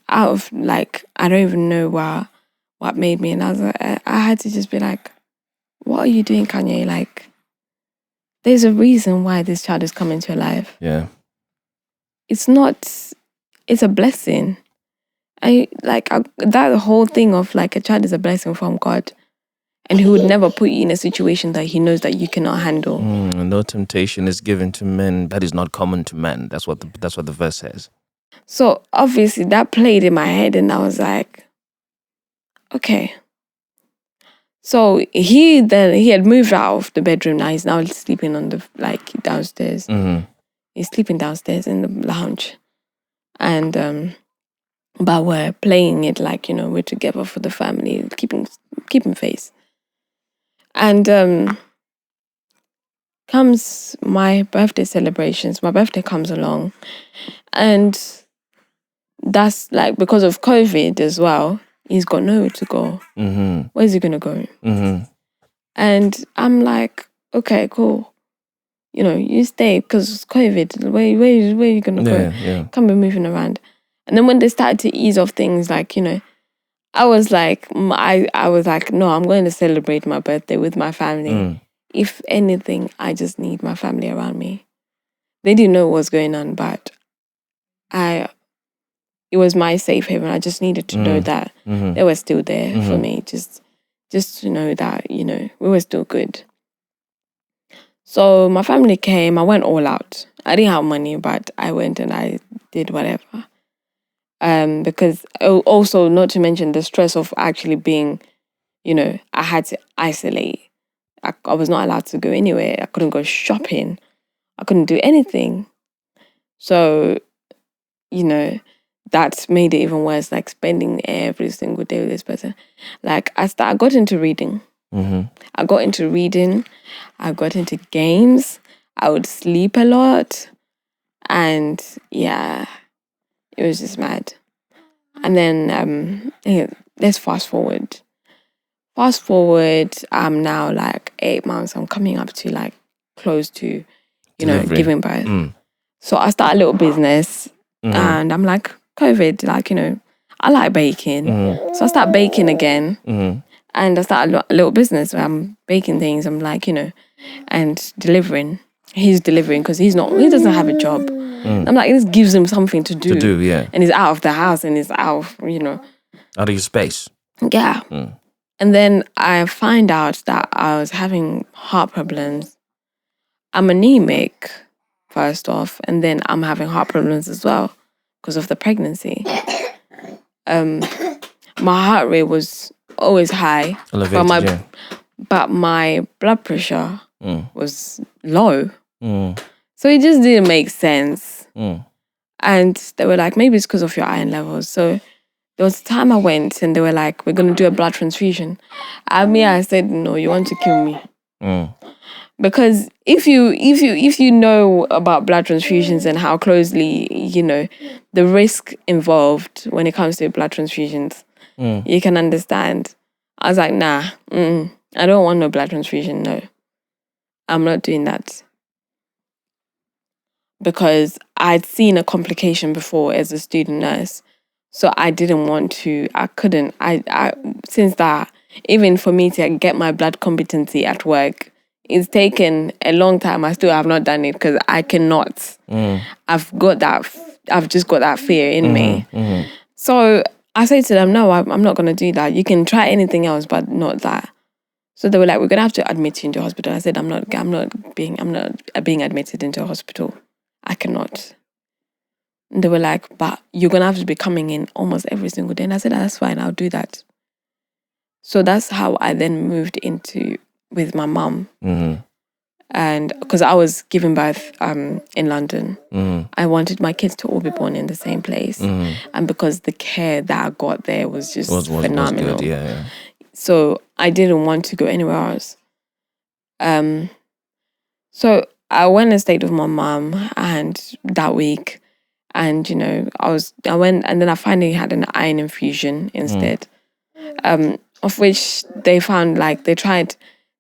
out of like, I don't even know what made me, and I was like, I had to just be like, what are you doing, Kanye? Like, there's a reason why this child is coming to your life. Yeah. It's a blessing. That whole thing of like a child is a blessing from God, and He would never put you in a situation that He knows that you cannot handle. No temptation is given to men that is not common to men. That's what the verse says. So obviously that played in my head, and I was like, okay. So he had moved out of the bedroom. Now he's now sleeping on the downstairs. Mm-hmm. He's sleeping downstairs in the lounge, and but we're playing it like, you know, we're together for the family, keeping face. And comes my birthday celebrations. My birthday comes along, and that's like because of COVID as well. He's got nowhere to go. Mm-hmm. Where's he gonna go? Mm-hmm. And I'm like, okay, cool. You know, you stay because COVID. Where are you gonna go? Yeah. Can't be moving around. And then when they started to ease off things, like, you know, I was like, I was like, no, I'm going to celebrate my birthday with my family. Mm. If anything, I just need my family around me. They didn't know what was going on, but it was my safe haven. I just needed to know that they were still there for me. Just to know that, you know, we were still good. So my family came. I went all out. I didn't have money, but I went and I did whatever. Because also, not to mention the stress of actually being, you know, I had to isolate. I was not allowed to go anywhere. I couldn't go shopping. I couldn't do anything. So, you know, that made it even worse, like spending every single day with this person. Like, I got into reading. Mm-hmm. I got into reading. I got into games. I would sleep a lot. And yeah, it was just mad. And then let's fast forward. I'm now like 8 months. I'm coming up to like close to, you know, giving birth. So I start a little business, and I'm like, COVID, like, you know, I like baking. So I start baking again. And I start a little business where I'm baking things. I'm like, you know, and delivering. He's delivering because he doesn't have a job. I'm like, this gives him something to do. Yeah. And he's out of the house and he's out of, you know. Out of your space. Yeah. And then I find out that I was having heart problems. I'm anemic, first off, and then I'm having heart problems as well because of the pregnancy. My heart rate was always high, Elevated, but my blood pressure was low. So it just didn't make sense. And they were like, maybe it's because of your iron levels. So there was a time I went and they were like, we're going to do a blood transfusion. I said, no, you want to kill me. Because if you know about blood transfusions and how closely, you know, the risk involved when it comes to blood transfusions, you can understand. I was like, nah, I don't want no blood transfusion. No, I'm not doing that. Because I'd seen a complication before as a student nurse. So I didn't want to, I couldn't, since that, even for me to get my blood competency at work, it's taken a long time. I still have not done it because I cannot. I've just got that fear in me. So I say to them, no, I'm not going to do that. You can try anything else, but not that. So they were like, we're going to have to admit you into hospital. I said, I'm not being admitted into a hospital. I cannot. And they were like, but you're going to have to be coming in almost every single day. And I said, that's fine, I'll do that. So that's how I then moved into with my mum. And because I was giving birth in London, I wanted my kids to all be born in the same place. And because the care that I got there was just phenomenal. Was good. Yeah. So I didn't want to go anywhere else. So I went and stayed with my mum and that week, And, you know, I went, and then I finally had an iron infusion instead, of which they found, like, they tried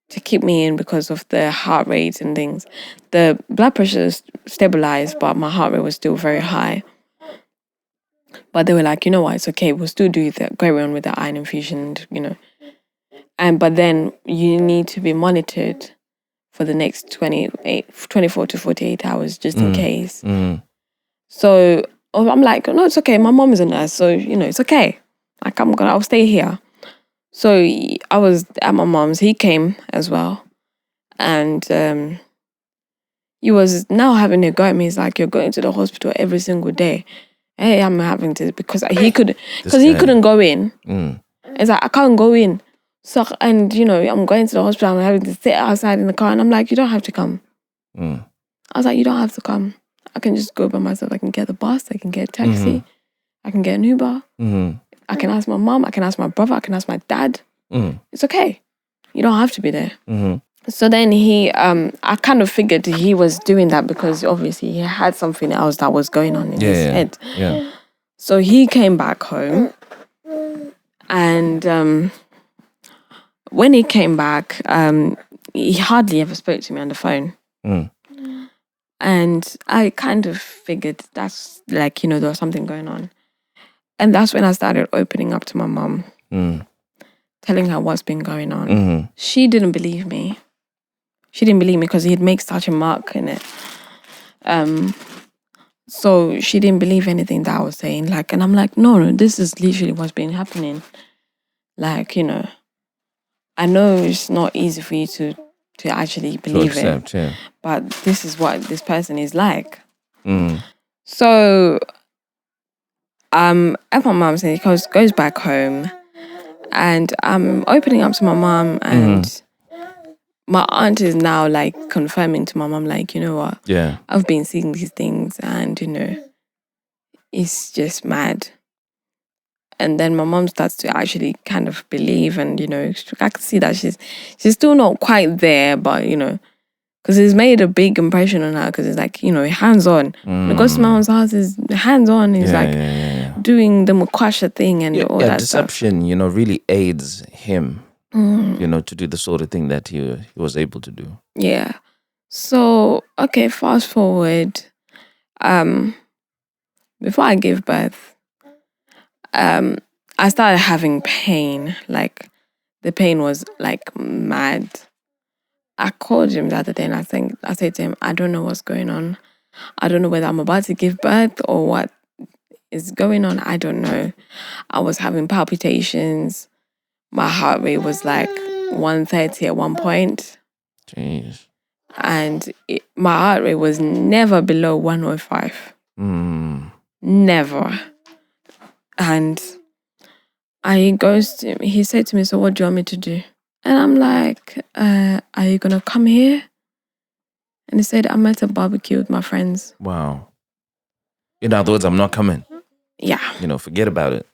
to keep me in because of the heart rate and things. The blood pressure stabilized, but my heart rate was still very high. But they were like, you know what, it's okay, we'll still do the go on with the iron infusion, you know. But then you need to be monitored for the next 24 to 48 hours, just in case. So I'm like, no, it's okay. My mom is a nurse, so, you know, it's okay. Like, I'll stay here. So I was at my mom's. He came as well. And he was now having a go at me. He's like, you're going to the hospital every single day. Hey, I'm having to, because he couldn't go in. It's like, I can't go in. So, and, you know, I'm going to the hospital. I'm having to sit outside in the car. And I'm like, you don't have to come. I was like, you don't have to come. I can just go by myself. I can get the bus. I can get a taxi. I can get an Uber. I can ask my mom. I can ask my brother. I can ask my dad. It's okay. You don't have to be there. So then I kind of figured he was doing that because obviously he had something else that was going on in his head. Yeah. So he came back home, and when he came back, he hardly ever spoke to me on the phone. And I kind of figured that's like, you know, there was something going on. And that's when I started opening up to my mom, telling her what's been going on. She didn't believe me. She didn't believe me because he'd make such a mark in it. So she didn't believe anything that I was saying. Like, and I'm like, no, this is literally what's been happening. Like, you know, I know it's not easy for you to actually believe it. But this is what this person is like. So at my mom's, he goes back home, and I'm opening up to my mom, and my aunt is now like confirming to my mom, like, you know what? Yeah. I've been seeing these things, and, you know, it's just mad. And then my mom starts to actually kind of believe, and, you know, I can see that she's still not quite there, but, you know, because it's made a big impression on her, because it's like, you know, hands-on. When it goes to my mom's house, is hands-on. He's doing the Mukasha thing and all that deception, stuff. You know, really aids him, you know, to do the sort of thing that he was able to do. Yeah. So, okay, fast forward. Before I gave birth, I started having pain. Like, the pain was like mad. I called him the other day, and I said to him, I don't know what's going on. I don't know whether I'm about to give birth or what is going on. I don't know. I was having palpitations. My heart rate was like 130 at one point. Jeez. And my heart rate was never below 105. Never. And he said to me, so what do you want me to do? And I'm like, are you going to come here? And he said, I'm at a barbecue with my friends. Wow. In other words, I'm not coming. Yeah. You know, forget about it.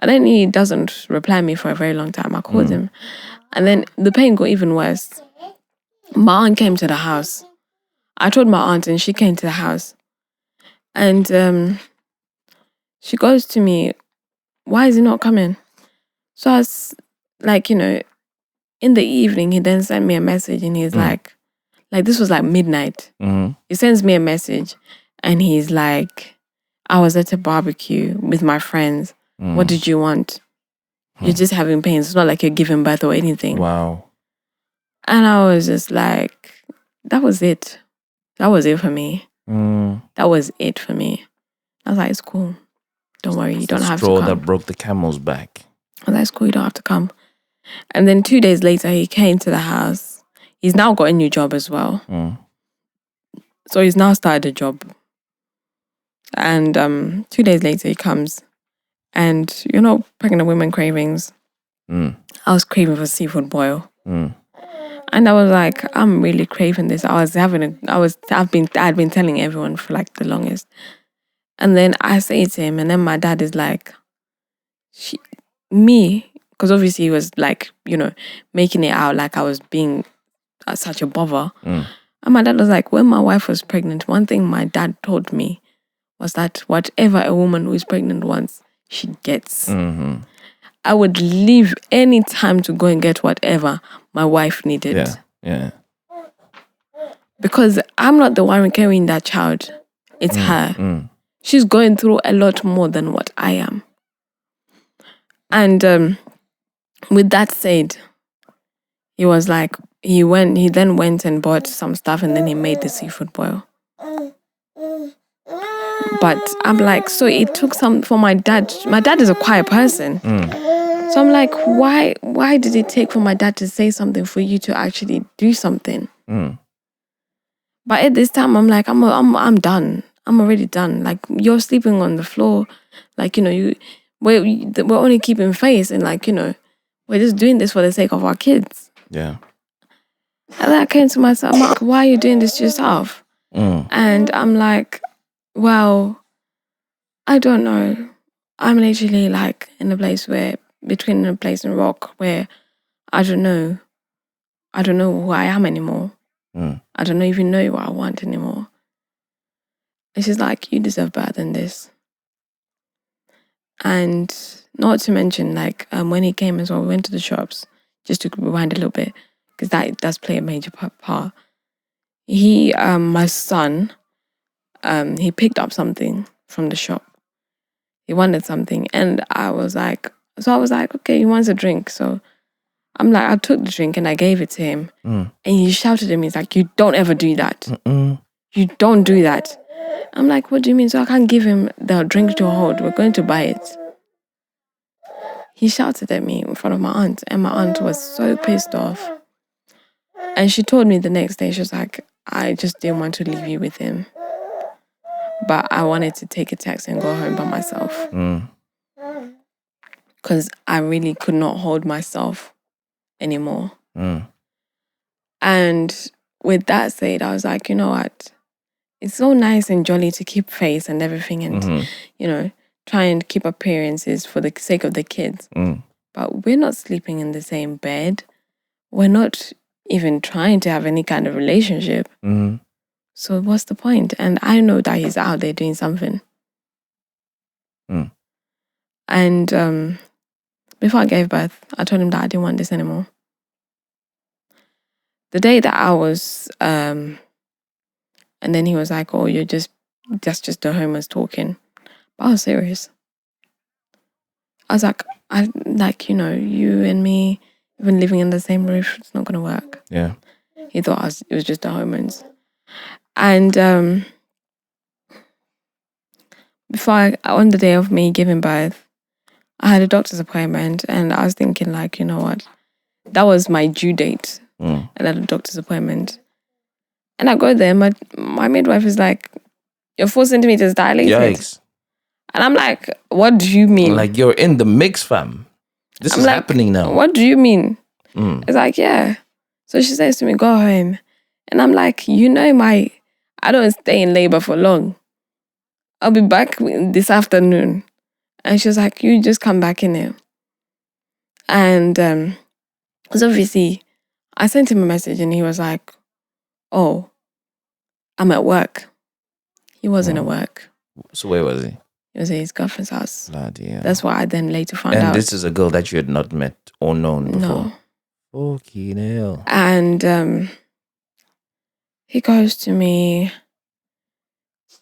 And then he doesn't reply me for a very long time. I called him. And then the pain got even worse. My aunt came to the house. I told my aunt, and she came to the house. And she goes to me, why is he not coming? So I was like, you know, in the evening, he then sent me a message, and he's like this was like midnight. He sends me a message, and he's like, I was at a barbecue with my friends. What did you want? You're just having pains. It's not like you're giving birth or anything. Wow. And I was just like, that was it. That was it for me. That was it for me. I was like, it's cool. Don't worry, you don't have to come. The straw that broke the camel's back. I was like, it's cool, you don't have to come. And then 2 days later, he came to the house. He's now got a new job as well. So he's now started a job. And 2 days later, he comes. And, you know, pregnant women cravings. I was craving for seafood boil. And I was like, I'm really craving this. I had been telling everyone for like the longest. And then I say to him, and then my dad is like, because obviously he was like, you know, making it out like I was being such a bother. And my dad was like, when my wife was pregnant, one thing my dad told me was that whatever a woman who is pregnant wants, she gets. I would leave any time to go and get whatever my wife needed. Yeah. Because I'm not the one carrying that child. It's her. She's going through a lot more than what I am. And with that said, he was like, he then went and bought some stuff and then he made the seafood boil. But I'm like, so it took some for my dad. My dad is a quiet person. So I'm like, why did it take for my dad to say something for you to actually do something? But at this time, I'm like, I'm done. I'm already done. Like, you're sleeping on the floor. Like, we're only keeping face and like, we're just doing this for the sake of our kids. Yeah. And then I came to myself, I'm like, why are you doing this to yourself? And I'm like, well, I don't know. I'm literally like in a place between a place and rock where I don't know who I am anymore. I don't even know what I want anymore. And she's like, you deserve better than this. And not to mention, like, when he came as well, we went to the shops, just to rewind a little bit, because that does play a major part. He, my son, he picked up something from the shop. He wanted something, and I was like, okay, he wants a drink. So I'm like, I took the drink and I gave it to him. And he shouted at me, he's like, you don't ever do that. You don't do that. I'm like, what do you mean? So I can't give him the drink to hold. We're going to buy it. He shouted at me in front of my aunt, and my aunt was so pissed off. And she told me the next day, she was like, I just didn't want to leave you with him. But I wanted to take a taxi and go home by myself. Because I really could not hold myself anymore. And with that said, I was like, you know what? It's so nice and jolly to keep face and everything and, try and keep appearances for the sake of the kids. But we're not sleeping in the same bed. We're not even trying to have any kind of relationship. So what's the point? And I know that he's out there doing something. And before I gave birth, I told him that I didn't want this anymore. The day that I was, and then he was like, oh, that's just the hormones talking. But I was serious. I was like, you and me, even living in the same roof, it's not going to work. Yeah. He thought it was just the hormones. And on the day of me giving birth, I had a doctor's appointment, and I was thinking, like, you know what? That was my due date. And I had a doctor's appointment. And I go there, my midwife is like, you're 4 centimeters dilated. Yikes. And I'm like, what do you mean? Like, you're in the mix, fam. This is happening now. What do you mean? It's like, yeah. So she says to me, go home. And I'm like, I don't stay in labor for long. I'll be back this afternoon. And she was like, you just come back in here. And because obviously, I sent him a message and he was like, oh, I'm at work. He wasn't at work. So where was he? He was at his girlfriend's house. Bloody hell. That's what I then later found out. And this is a girl that you had not met or known before? No. Fucking hell. And he goes to me,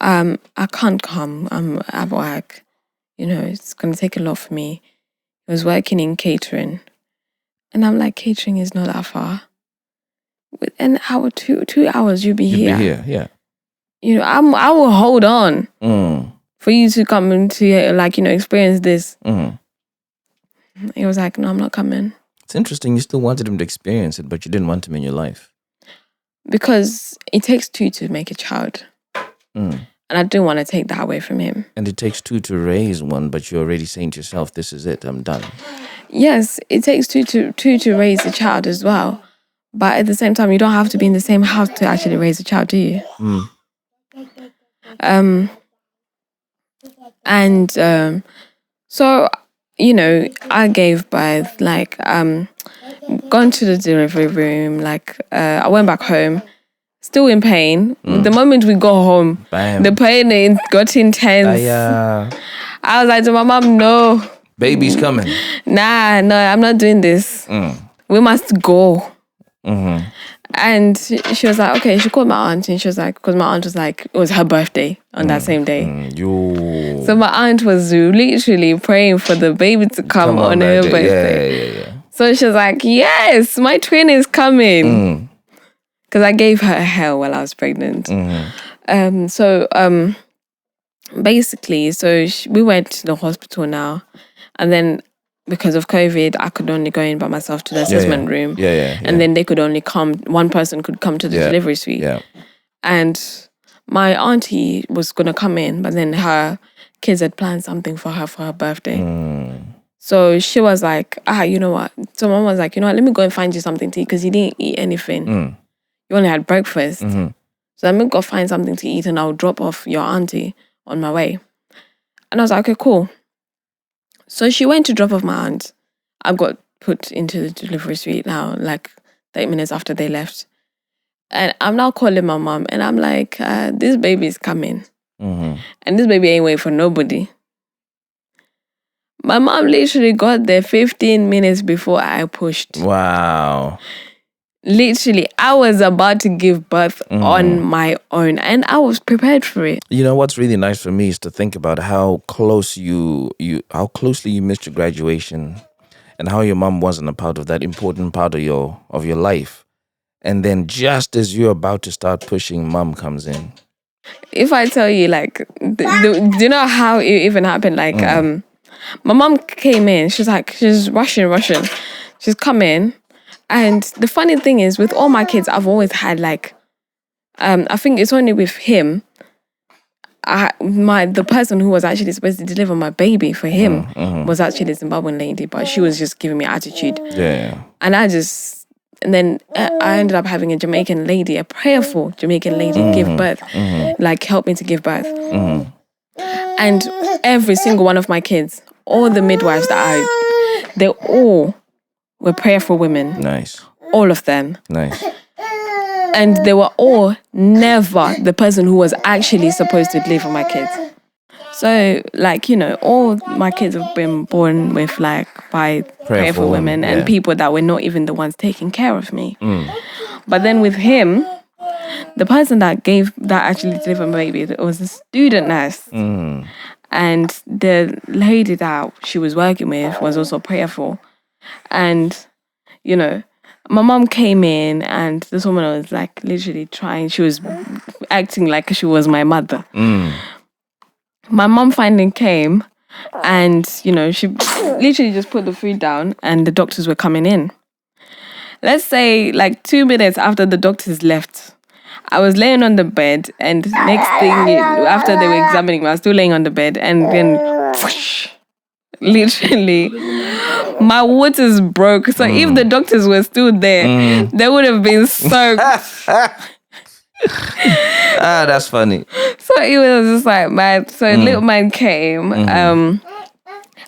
I can't come. I'm at work. It's going to take a lot for me. He was working in catering. And I'm like, catering is not that far. With an hour, 2 hours, you'll be here. You'll be here, yeah. I will hold on for you to come into, experience this. He was like, no, I'm not coming. It's interesting. You still wanted him to experience it, but you didn't want him in your life. Because it takes 2 to make a child. And I didn't want to take that away from him. And it takes 2 to raise one, but you're already saying to yourself, this is it, I'm done. Yes, it takes 2 to raise a child as well. But at the same time, you don't have to be in the same house to actually raise a child, do you? So, I gave birth, gone to the delivery room, I went back home, still in pain. The moment we go home, Bam. the pain got intense. I was like to my mom, no. Baby's coming. Nah, no, I'm not doing this. We must go. And she was like, okay, she called my aunt and she was like, because my aunt was like, it was her birthday on that same day. So my aunt was literally praying for the baby to come on her birthday. Yeah. So she was like, yes, my twin is coming. Because I gave her hell while I was pregnant. Basically, we went to the hospital now. And then because of COVID, I could only go in by myself to the assessment room. And then they could only come, one person could come to the delivery suite. And my auntie was going to come in, but then her kids had planned something for her birthday. So she was like, you know what? So mom was like, you know what? Let me go and find you something to eat because you didn't eat anything. You only had breakfast. So let me go find something to eat and I'll drop off your auntie on my way. And I was like, okay, cool. So she went to drop off my aunt. I got put into the delivery suite now, like 30 minutes after they left. And I'm now calling my mom and I'm like, this baby is coming. And this baby ain't waiting for nobody. My mom literally got there 15 minutes before I pushed. Wow. Literally, I was about to give birth on my own and I was prepared for it. You know what's really nice for me is to think about how closely you missed your graduation and how your mom wasn't a part of that important part of your life. And then just as you're about to start pushing, mom comes in. If I tell you, like, do you know how it even happened? Like, my mom came in. She's rushing. She's come in. And the funny thing is, with all my kids, I've always had, like, I think it's only with him, the person who was actually supposed to deliver my baby for him was actually a Zimbabwean lady, but she was just giving me attitude. And then I ended up having a Jamaican lady, a prayerful Jamaican lady, give birth, like help me to give birth. And every single one of my kids, all the midwives they all were prayerful women. Nice. All of them. Nice. And they were all never the person who was actually supposed to deliver my kids. So, like, you know, all my kids have been born with, like, by prayerful women and people that were not even the ones taking care of me. But then with him, the person that actually delivered my baby, it was a student nurse. And the lady that she was working with was also prayerful. And, you know, my mom came in and this woman was like literally she was acting like she was my mother. My mom finally came and, you know, she literally just put the food down and the doctors were coming in. Let's say like 2 minutes after the doctors left, I was laying on the bed and next thing, after they were examining me, I was still laying on the bed and then whoosh, literally my waters broke. So if the doctors were still there, they would have been soaked. That's funny. So it was just like mad. So little man came.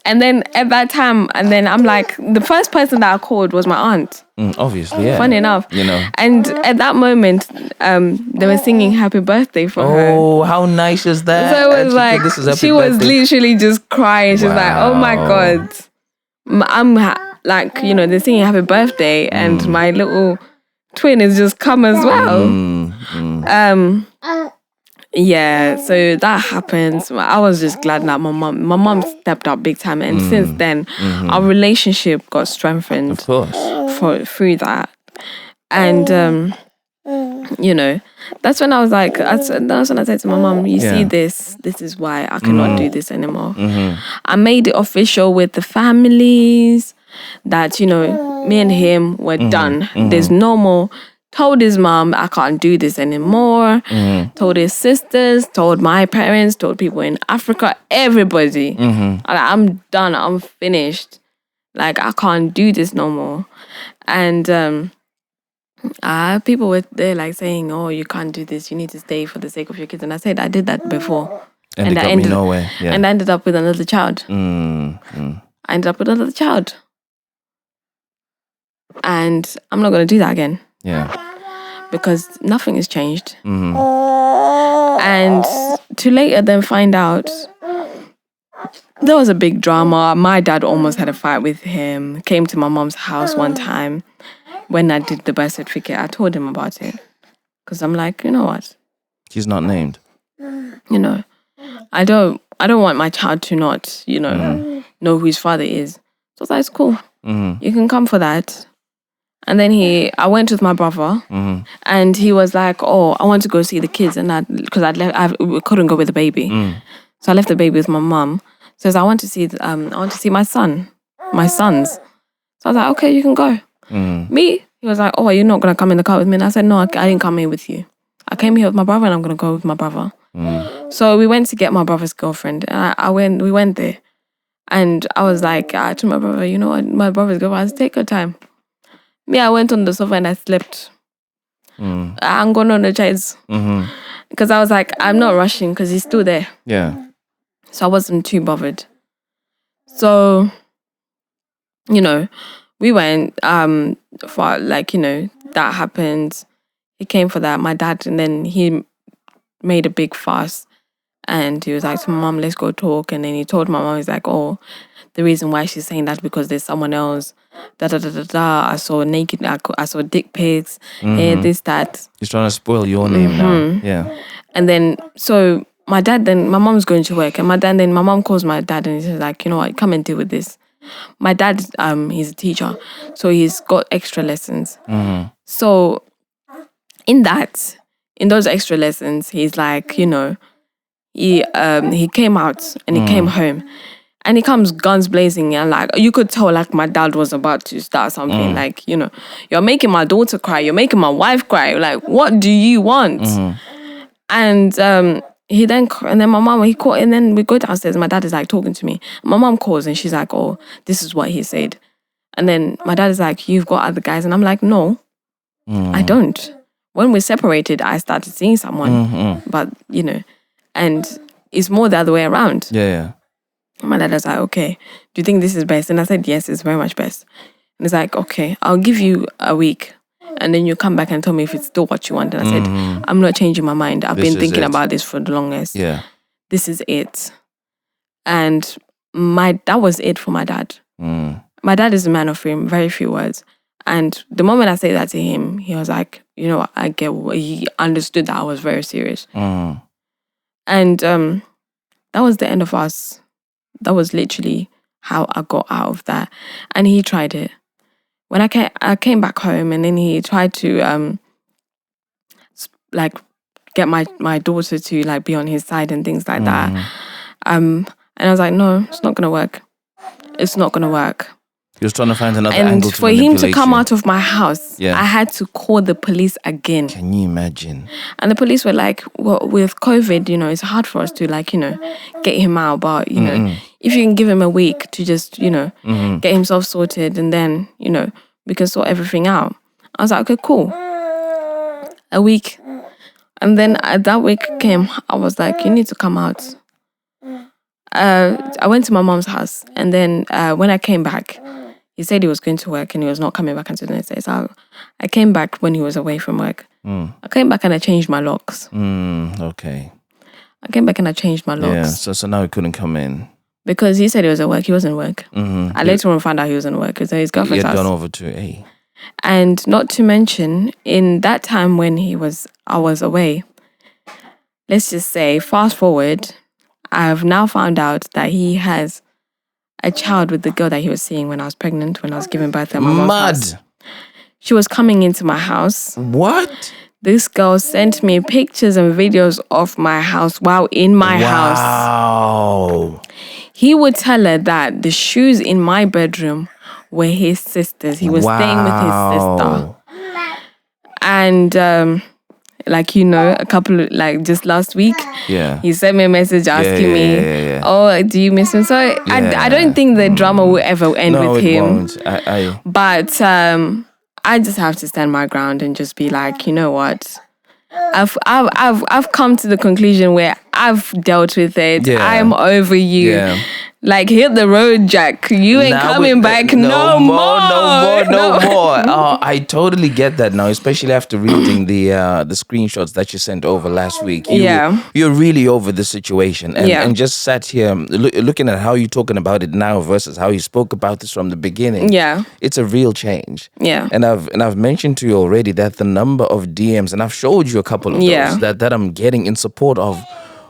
And then at that time, and then I'm like, the first person that I called was my aunt. Obviously, yeah. Funny enough. You know. And at that moment, they were singing happy birthday for her. Oh, how nice is that? So it was like, she was literally just crying. She was like, oh my God. I'm like, you know, they're singing happy birthday and my little twin has just come as well. Yeah, so that happens. I was just glad that my mom stepped up big time, and since then, our relationship got strengthened. Of course, through that, and you know, that's when I was like, that's when I said to my mom, "You see this is why I cannot do this anymore." I made it official with the families that, you know, me and him were done. There's no more. Told his mom, I can't do this anymore. Told his sisters, told my parents, told people in Africa, everybody. I'm done. I'm finished. Like, I can't do this no more. And people were there like saying, oh, you can't do this. You need to stay for the sake of your kids. And I said, I did that before. And I ended nowhere. Yeah. And I ended up with another child. I ended up with another child. And I'm not going to do that again. Yeah. because nothing has changed. And to later then find out there was a big drama. My dad almost had a fight with him. Came to my mom's house one time when I did the birth certificate. I told him about it because I'm like, you know what? He's not named. You know, I don't want my child to not, you know who his father is. So that's cool. You can come for that. And then I went with my brother, and he was like, "Oh, I want to go see the kids," and because we couldn't go with the baby, so I left the baby with my mum. Says I want to see my sons. So I was like, "Okay, you can go." Me, he was like, "Oh, are you not gonna come in the car with me?" And I said, "No, I didn't come here with you. I came here with my brother, and I'm gonna go with my brother." So we went to get my brother's girlfriend, and we went there, and I was like, to my brother, "You know what, my brother's girlfriend, take your time." Me, I went on the sofa and I slept. I'm going on the chairs. Because I was like, I'm not rushing because he's still there. Yeah. So I wasn't too bothered. So, you know, we went for like, you know, that happened. He came for that, my dad, and then he made a big fuss. And he was like to my mom, let's go talk. And then he told my mom, he's like, oh, the reason why she's saying that because there's someone else. I saw naked, I saw dick pics, this, that. He's trying to spoil your name now. Yeah. And then, so my mom's going to work. And my mom calls my dad and he's like, you know what, come and deal with this. My dad, he's a teacher. So he's got extra lessons. So in those extra lessons, he's like, you know, he came out and he came home and he comes guns blazing and like you could tell like my dad was about to start something like, you know, you're making my daughter cry, you're making my wife cry, like what do you want? And then my mom, he called, and then we go downstairs, my dad is like talking to me, my mom calls and she's like, oh, this is what he said. And then my dad is like, you've got other guys, and I'm like, no, I don't. When we separated, I started seeing someone, but you know, and it's more the other way around. Yeah. My dad was like, okay, do you think this is best? And I said, yes, it's very much best. And he's like, okay, I'll give you a week and then you come back and tell me if it's still what you want. And I said, I'm not changing my mind. I've been thinking about this for the longest. Yeah. This is it. And that was it for my dad. My dad is a man of very few words. And the moment I say that to him, he was like, you know what, I get what he understood that I was very serious. And that was the end of us. That was literally how I got out of that. And he tried it. When I came back home, and then he tried to like get my daughter to like be on his side and things like that. And I was like, no, it's not gonna work. It's not gonna work. He was trying to find another angle and for him to come out of my house, I had to call the police again. Can you imagine? And the police were like, well, with COVID, you know, it's hard for us to like, you know, get him out. But, you know, if you can give him a week to just, you know, get himself sorted and then, you know, we can sort everything out. I was like, okay, cool. A week. And then that week came, I was like, you need to come out. I went to my mom's house. And then when I came back, he said he was going to work and he was not coming back until the next day. So I came back when he was away from work. I came back and I changed my locks. Okay. I came back and I changed my locks. Yeah, so now he couldn't come in. Because he said he was at work. He wasn't at work. I later on found out he wasn't at work because his girlfriend's house. He had gone over to A. And not to mention, in that time when I was away, let's just say, fast forward, I've now found out that he has a child with the girl that he was seeing when I was pregnant, when I was giving birth at my mom's house. She was coming into my house. What? This girl sent me pictures and videos of my house while in my house. Wow. He would tell her that the shoes in my bedroom were his sister's. He was staying with his sister. And like, you know, a couple of, like just last week, he sent me a message asking me, oh, do you miss him? So I don't think the drama will ever end with him. Won't. But I just have to stand my ground and just be like, you know what? I've come to the conclusion where I've dealt with it. I'm over you. Like, hit the road, Jack. You ain't coming back no more. No more. Oh, I totally get that now, especially after reading the screenshots that you sent over last week. You're really over the situation, and just sat here looking at how you're talking about it now versus how you spoke about this from the beginning. Yeah, it's a real change. Yeah, and I've mentioned to you already that the number of DMs, and I've showed you a couple of those that I'm getting in support of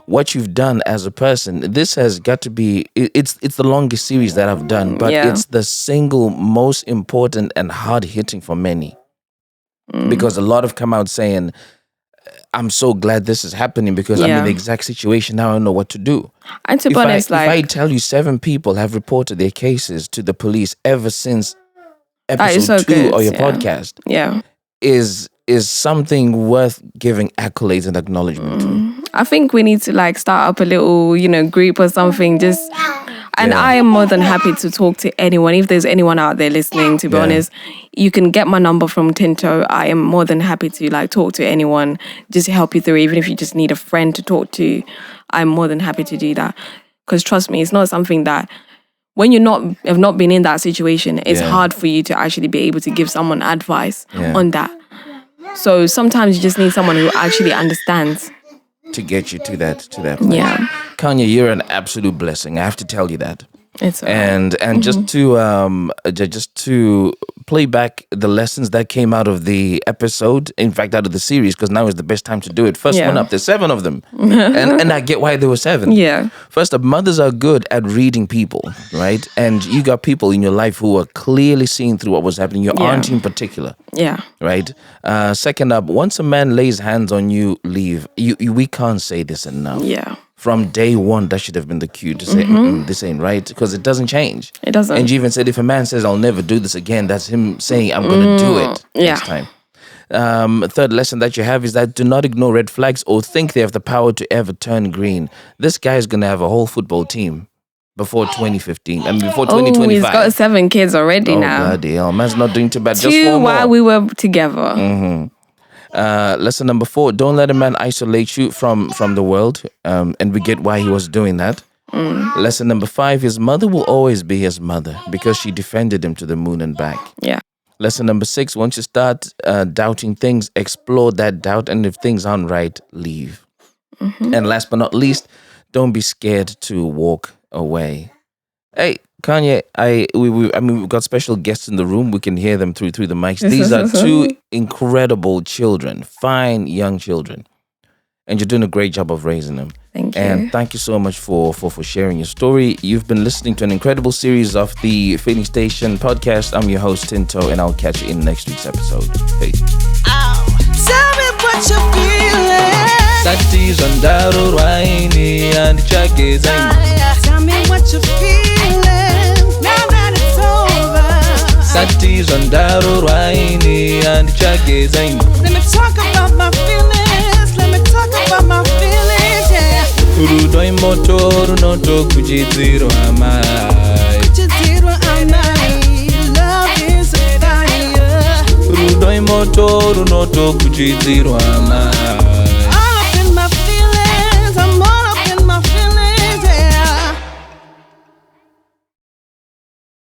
what you've done as a person. This has got to be, it's the longest series that I've done, but it's the single most important and hard hitting for many. Because a lot have come out saying, I'm so glad this is happening because I'm in the exact situation now. I don't know what to do. And to be honest, if I tell you 7 people have reported their cases to the police ever since episode 2 of your podcast, is something worth giving accolades and acknowledgement to. I think we need to start up a little, group or something. And I am more than happy to talk to anyone. If there's anyone out there listening, to be honest, you can get my number from Tinto. I am more than happy to talk to anyone, just to help you through. Even if you just need a friend to talk to, I'm more than happy to do that. Because trust me, it's not something that when you have not been in that situation, it's hard for you to actually be able to give someone advice on that. So sometimes you just need someone who actually understands to get you to that place. Yeah, Kanya, you're an absolute blessing. I have to tell you that. It's and just to play back the lessons that came out of the episode, in fact, out of the series, because now is the best time to do it. First one up, there's 7 of them, and I get why there were 7. Yeah. First up, mothers are good at reading people, right? And you got people in your life who are clearly seeing through what was happening. Your auntie in particular. Yeah. Right. Second up, once a man lays hands on you, leave. We can't say this enough. Yeah. From day one, that should have been the cue to say, this ain't right, because it doesn't change. It doesn't. And you even said, if a man says, I'll never do this again, that's him saying, I'm going to do it next time. Third lesson that you have is that do not ignore red flags or think they have the power to ever turn green. This guy is going to have a whole football team before 2015 and before 2025. He's got 7 kids already now. Oh, bloody hell. Man's not doing too bad. 2 Just 4 while more. we were together. Lesson number 4, don't let a man isolate you from the world. And we get why he was doing that. Lesson number 5, his mother will always be his mother because she defended him to the moon and back. Yeah. Lesson number 6, once you start doubting things, explore that doubt, and if things aren't right, leave. And last but not least, don't be scared to walk away. Hey, Kanye, we've got special guests in the room. We can hear them through the mics. These are 2 incredible children, fine young children. And you're doing a great job of raising them. Thank you. And thank you so much for sharing your story. You've been listening to an incredible series of the Feeling Station podcast. I'm your host, Tinto, and I'll catch you in next week's episode. Peace. Tell me what you're feeling. Satis ondaro raini and chake zain. Tell me what you're feeling. Now that it's over. Satis ondaro raini and chake zain. Let me talk about my feelings. Let me talk about my feelings, yeah. Urudoi motoru noto kujidziro amai. Kujidziro amai. Love is a fire. Urudoi motoru noto kujidziro amai.